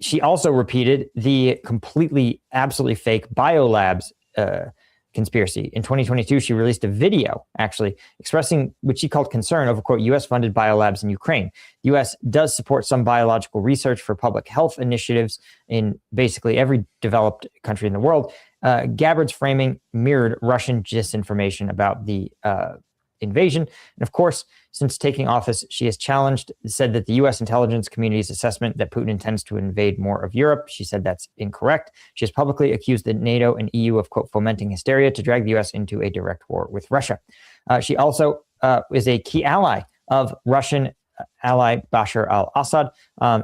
She also repeated the completely, absolutely fake biolabs conspiracy. In 2022, she released a video actually expressing what she called concern over, quote, U.S.-funded biolabs in Ukraine. The U.S. does support some biological research for public health initiatives in basically every developed country in the world. Gabbard's framing mirrored Russian disinformation about the invasion. And of course, since taking office, she has said that the U.S. intelligence community's assessment that Putin intends to invade more of Europe. She said that's incorrect. She has publicly accused the NATO and EU of, quote, fomenting hysteria to drag the U.S. into a direct war with Russia. She also is a key ally of Russian ally Bashar al-Assad.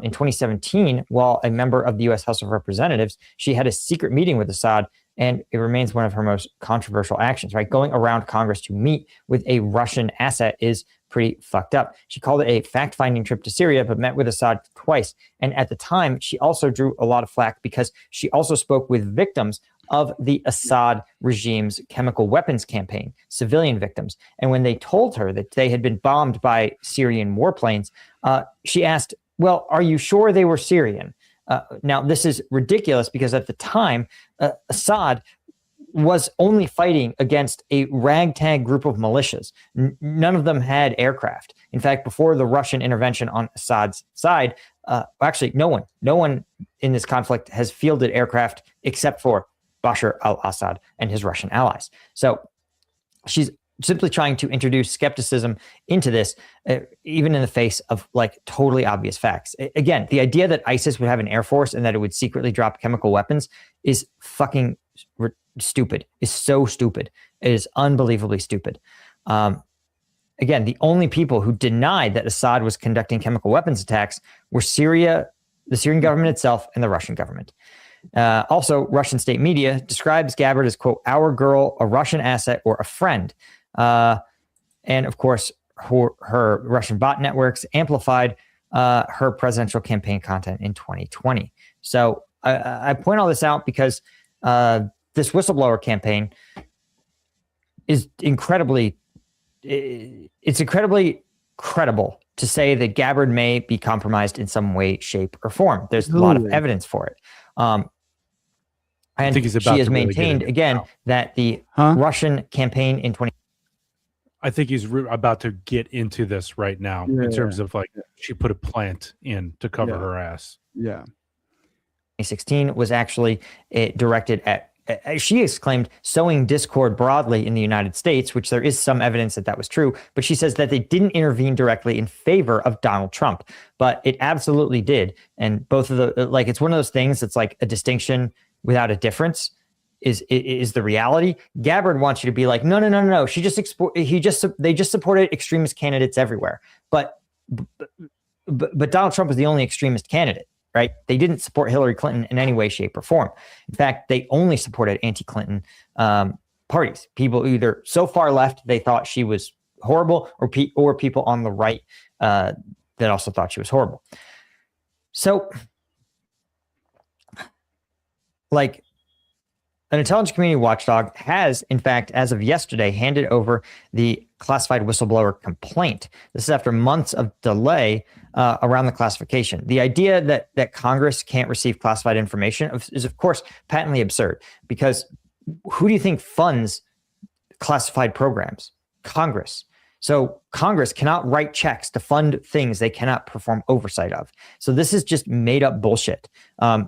In 2017, while a member of the U.S. House of Representatives, she had a secret meeting with Assad, and it remains one of her most controversial actions, right? Going around Congress to meet with a Russian asset is pretty fucked up. She called it a fact-finding trip to Syria, but met with Assad twice. And at the time, she also drew a lot of flack because she also spoke with victims of the Assad regime's chemical weapons campaign, civilian victims. And when they told her that they had been bombed by Syrian warplanes, she asked, well, are you sure they were Syrian? Now, this is ridiculous because at the time, Assad was only fighting against a ragtag group of militias. None of them had aircraft. In fact, before the Russian intervention on Assad's side, actually, no one in this conflict has fielded aircraft except for Bashar al-Assad and his Russian allies. So she's simply trying to introduce skepticism into this, even in the face of like totally obvious facts. Again, the idea that ISIS would have an air force and that it would secretly drop chemical weapons is fucking stupid. Is so stupid. It is unbelievably stupid. Again, the only people who denied that Assad was conducting chemical weapons attacks were Syria, the Syrian government itself, and the Russian government. Also, Russian state media describes Gabbard as, quote, our girl, a Russian asset, or a friend. And of course, her Russian bot networks amplified her presidential campaign content in 2020. So I point all this out because this whistleblower campaign is incredibly credible to say that Gabbard may be compromised in some way, shape, or form. There's a lot of evidence for it. And she has maintained, again, that the Russian campaign in 2020. I think he's about to get into this right now in terms of like she put a plant in to cover her ass. Yeah. 2016 was actually directed at she exclaimed, sowing discord broadly in the United States, which there is some evidence that that was true. But she says that they didn't intervene directly in favor of Donald Trump, but it absolutely did. And both of the, like, it's one of those things that's like a distinction without a difference is the reality. Gabbard wants you to be like, no. They just supported extremist candidates everywhere. But Donald Trump was the only extremist candidate. Right? They didn't support Hillary Clinton in any way, shape, or form. In fact, they only supported anti-Clinton parties. People either so far left they thought she was horrible, or people on the right that also thought she was horrible. So, like, an intelligence community watchdog has, in fact, as of yesterday, handed over the classified whistleblower complaint. This is after months of delay around the classification. The idea that Congress can't receive classified information is, of course, patently absurd, because who do you think funds classified programs? Congress. So Congress cannot write checks to fund things they cannot perform oversight of. So this is just made up bullshit.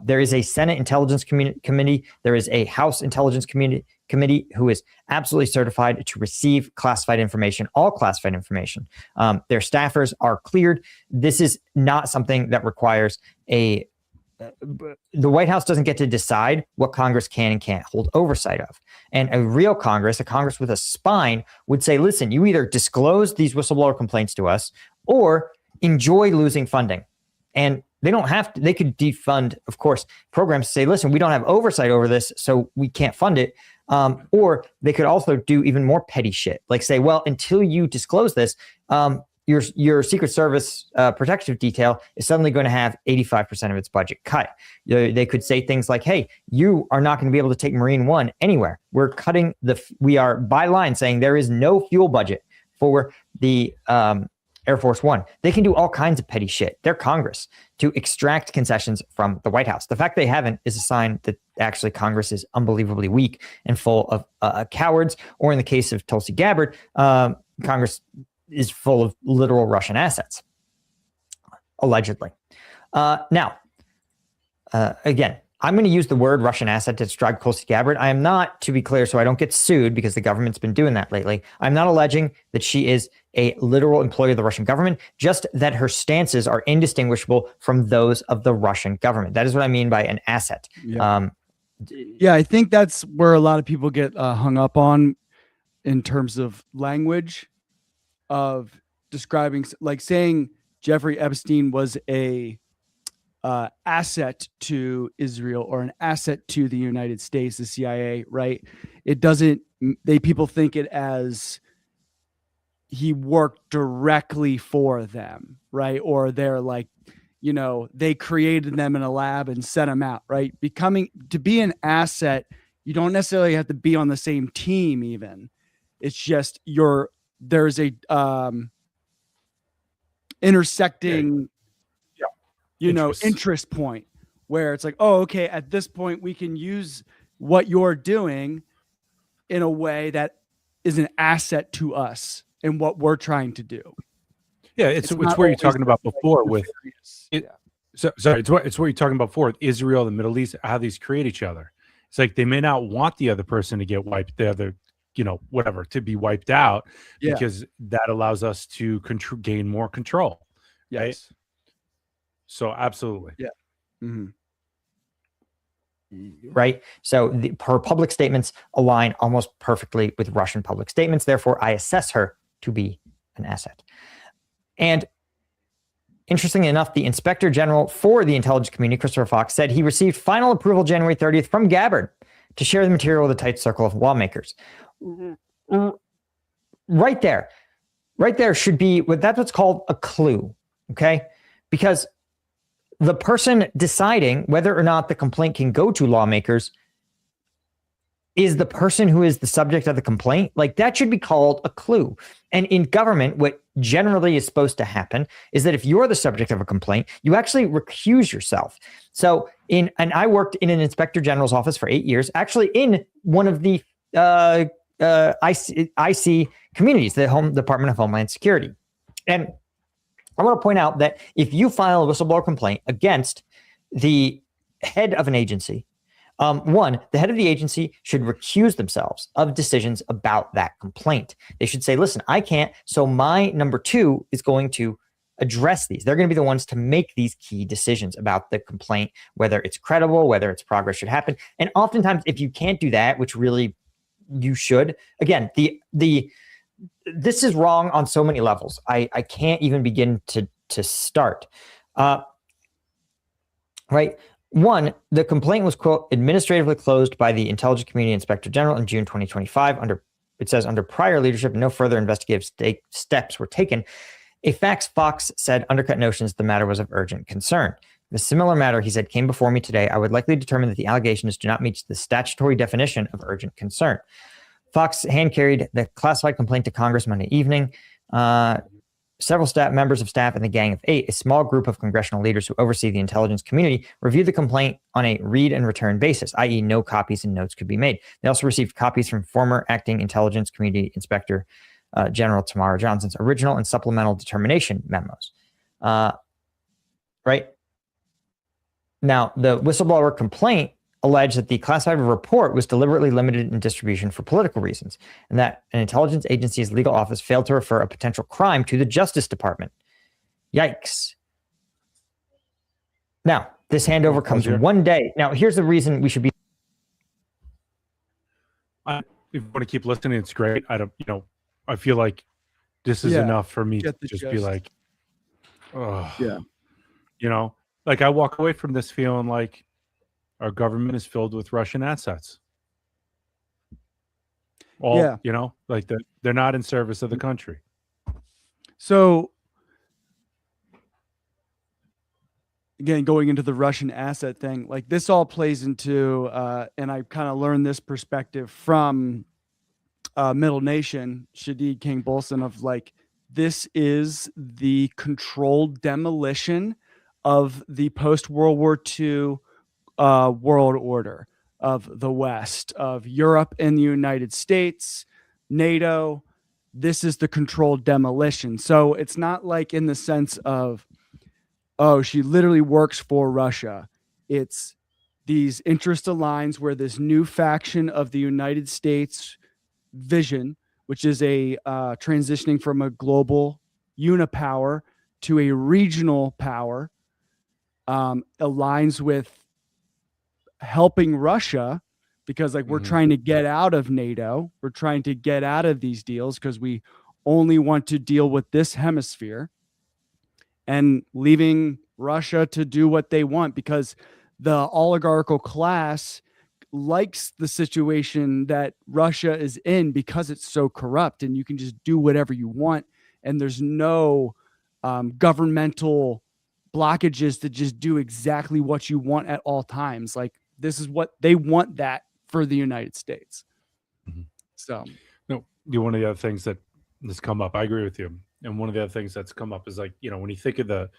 There is a Senate Intelligence Committee. There is a House Intelligence Committee who is absolutely certified to receive classified information, all classified information. Their staffers are cleared. This is not something that requires the White House doesn't get to decide what Congress can and can't hold oversight of. And a real Congress, a Congress with a spine, would say, listen, you either disclose these whistleblower complaints to us or enjoy losing funding. And they don't have to, they could defund, of course, programs to say, listen, we don't have oversight over this, so we can't fund it. Or they could also do even more petty shit, like say, well, until you disclose this, your Secret Service protective detail is suddenly going to have 85% of its budget cut. They could say things like, hey, you are not going to be able to take Marine One anywhere. We are by line saying there is no fuel budget for the Air Force One. They can do all kinds of petty shit. They're Congress to extract concessions from the White House. The fact they haven't is a sign that actually Congress is unbelievably weak and full of cowards, or in the case of Tulsi Gabbard, Congress is full of literal Russian assets, allegedly. Now, again, I'm going to use the word Russian asset to describe Tulsi Gabbard. I am not, to be clear, so I don't get sued, because the government's been doing that lately. I'm not alleging that she is a literal employee of the Russian government, just that her stances are indistinguishable from those of the Russian government. That is what I mean by an asset. Yeah. I think that's where a lot of people get hung up on in terms of language, of describing, like saying Jeffrey Epstein was a asset to Israel or an asset to the United States, the CIA, right? It doesn't, people think it as he worked directly for them, right? Or they're like, they created them in a lab and sent them out, right? To be an asset, you don't necessarily have to be on the same team even. It's just there's a intersecting interest point where it's like, oh, okay, at this point we can use what you're doing in a way that is an asset to us and what we're trying to do. Yeah, it's what you're talking about before with it. So sorry, it's what you're talking about before with Israel, the Middle East, how these create each other. It's like they may not want the other person to get wiped, the other, whatever, to be wiped out, because that allows us to gain more control. Yes. Right? So absolutely. Yeah. Mm-hmm. Right. So her public statements align almost perfectly with Russian public statements. Therefore, I assess her to be an asset. And interestingly enough, the Inspector General for the intelligence community, Christopher Fox, said he received final approval January 30th from Gabbard to share the material with a tight circle of lawmakers. Right there should be that's what's called a clue. Okay. Because the person deciding whether or not the complaint can go to lawmakers is the person who is the subject of the complaint. Like, that should be called a clue. And in government, what generally is supposed to happen is that if you're the subject of a complaint, you actually recuse yourself. So and I worked in an inspector general's office for 8 years, actually in one of the IC communities, the Home Department of Homeland Security. And I want to point out that if you file a whistleblower complaint against the head of an agency, One, the head of the agency should recuse themselves of decisions about that complaint. They should say, listen, I can't. So my number two is going to address these. They're going to be the ones to make these key decisions about the complaint, whether it's credible, whether its progress should happen. And oftentimes, if you can't do that, which really you should, again, this is wrong on so many levels. I can't even begin to start. Right. One, the complaint was, quote, administratively closed by the Intelligence Community Inspector General in June 2025. It says under prior leadership, no further investigative steps were taken. A fax Fox said undercut notions the matter was of urgent concern. The similar matter, he said, came before me today. I would likely determine that the allegations do not meet the statutory definition of urgent concern. Fox hand-carried the classified complaint to Congress Monday evening. Several members of staff in the Gang of Eight, a small group of congressional leaders who oversee the intelligence community, reviewed the complaint on a read and return basis, i.e. no copies and notes could be made. They also received copies from former acting Intelligence Community Inspector General Tamara Johnson's original and supplemental determination memos. Right? Now, the whistleblower complaint alleged that the classified report was deliberately limited in distribution for political reasons, and that an intelligence agency's legal office failed to refer a potential crime to the Justice Department. Yikes. Now, this handover comes one day. Now, here's the reason we should be. If you want to keep listening, it's great. I feel like this is enough for me to just be like, oh, yeah. Like I walk away from this feeling like our government is filled with Russian assets. Like they're not in service of the country. So again, going into the Russian asset thing, like this all plays into, and I kind of learned this perspective from Middle Nation, Shadid King Bolson, of like, this is the controlled demolition of the post-World War II world order of the West, of Europe and the United States, NATO. This is the controlled demolition. So it's not like in the sense of, oh, she literally works for Russia. It's these interest aligns where this new faction of the United States vision, which is a transitioning from a global unipower to a regional power, aligns with helping Russia, because like we're trying to get out of NATO. We're trying to get out of these deals because we only want to deal with this hemisphere, and leaving Russia to do what they want, because the oligarchical class likes the situation that Russia is in because it's so corrupt and you can just do whatever you want. And there's no governmental blockages to just do exactly what you want at all times. Like this is what they want, that for the United States. So one of the other things that has come up, I agree with you. And one of the other things that's come up is like, when you think of the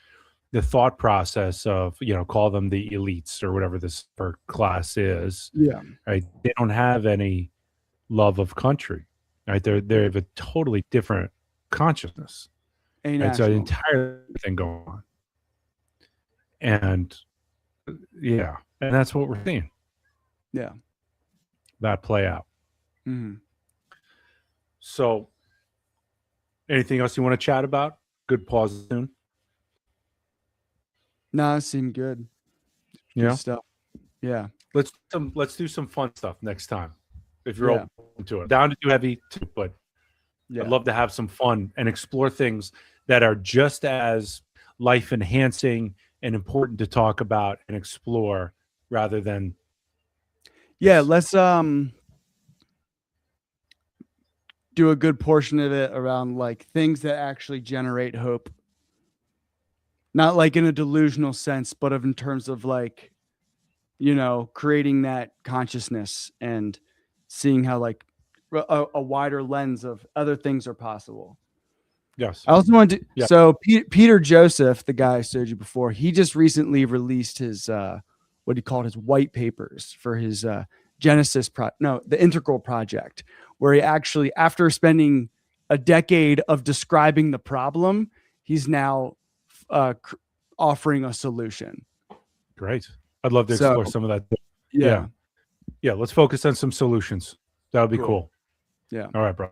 thought process of, call them the elites or whatever this class is, right? They don't have any love of country, right? They have a totally different consciousness. It's an entire thing going on. And and that's what we're seeing. Yeah. That play out. So anything else you want to chat about? Good pause soon. No, it seemed good. Good stuff. Yeah. Let's do some fun stuff next time. If you're open to it. Down to do heavy too, but I'd love to have some fun and explore things that are just as life enhancing and important to talk about and explore rather than let's do a good portion of it around like things that actually generate hope. Not like in a delusional sense, but in terms of like, creating that consciousness and seeing how like a wider lens of other things are possible. Yes. I also wanted to, so Peter Joseph, the guy I showed you before, he just recently released his, what he called his white papers for his the Integral Project, where he actually, after spending a decade of describing the problem, he's now offering a solution. Great. I'd love to explore some of that. Yeah, let's focus on some solutions. That would be Cool. cool. Yeah. All right, bro.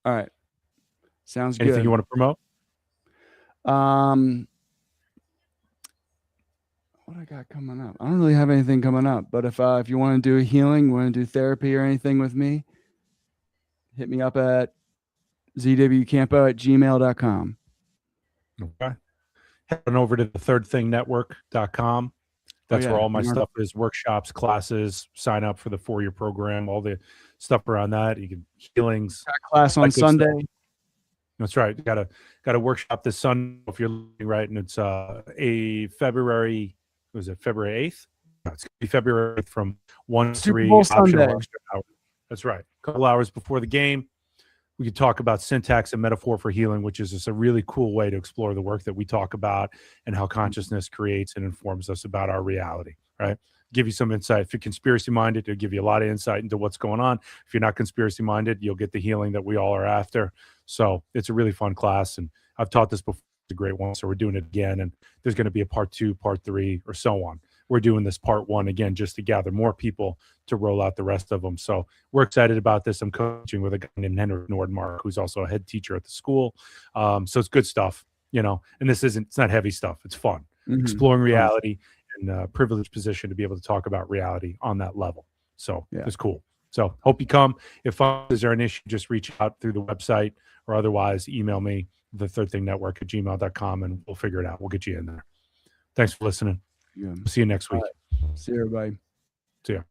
All right. Sounds Anything good. you want to promote? What I got coming up? I don't really have anything coming up, but if you want to do a healing, want to do therapy or anything with me, hit me up at zwcampo@gmail.com. Okay. Head on over to the thirdthingnetwork.com. That's yeah. where all my Mark- stuff is: workshops, classes, sign up for the 4-year program, all the stuff around that. You can healings. Got class on Like good stuff. Sunday. That's right. Got a workshop this Sunday if you're looking right, and it's a February. Was it February 8th? No, it's gonna be February 8th from 1 to Super 3 Bowl optional Sunday. extra hours. That's right. A couple hours before the game, we could talk about syntax and metaphor for healing, which is just a really cool way to explore the work that we talk about and how consciousness creates and informs us about our reality, right? Give you some insight. If you're conspiracy minded, it'll give you a lot of insight into what's going on. If you're not conspiracy minded, you'll get the healing that we all are after. So it's a really fun class. And I've taught this before. It's a great one. So we're doing it again. And there's going to be a part 2, part 3, or so on. We're doing this part 1 again, just to gather more people to roll out the rest of them. So we're excited about this. I'm coaching with a guy named Henrik Nordmark, who's also a head teacher at the school. So it's good stuff, and it's not heavy stuff. It's fun. Mhm. Exploring reality and a privileged position to be able to talk about reality on that level. So Yeah. it's cool. So hope you come. If is there an issue, just reach out through the website or otherwise email me, the thirdthingnetwork@gmail.com, and we'll figure it out. We'll get you in there. Thanks for listening. Yeah. See you next week. See you, everybody. See ya.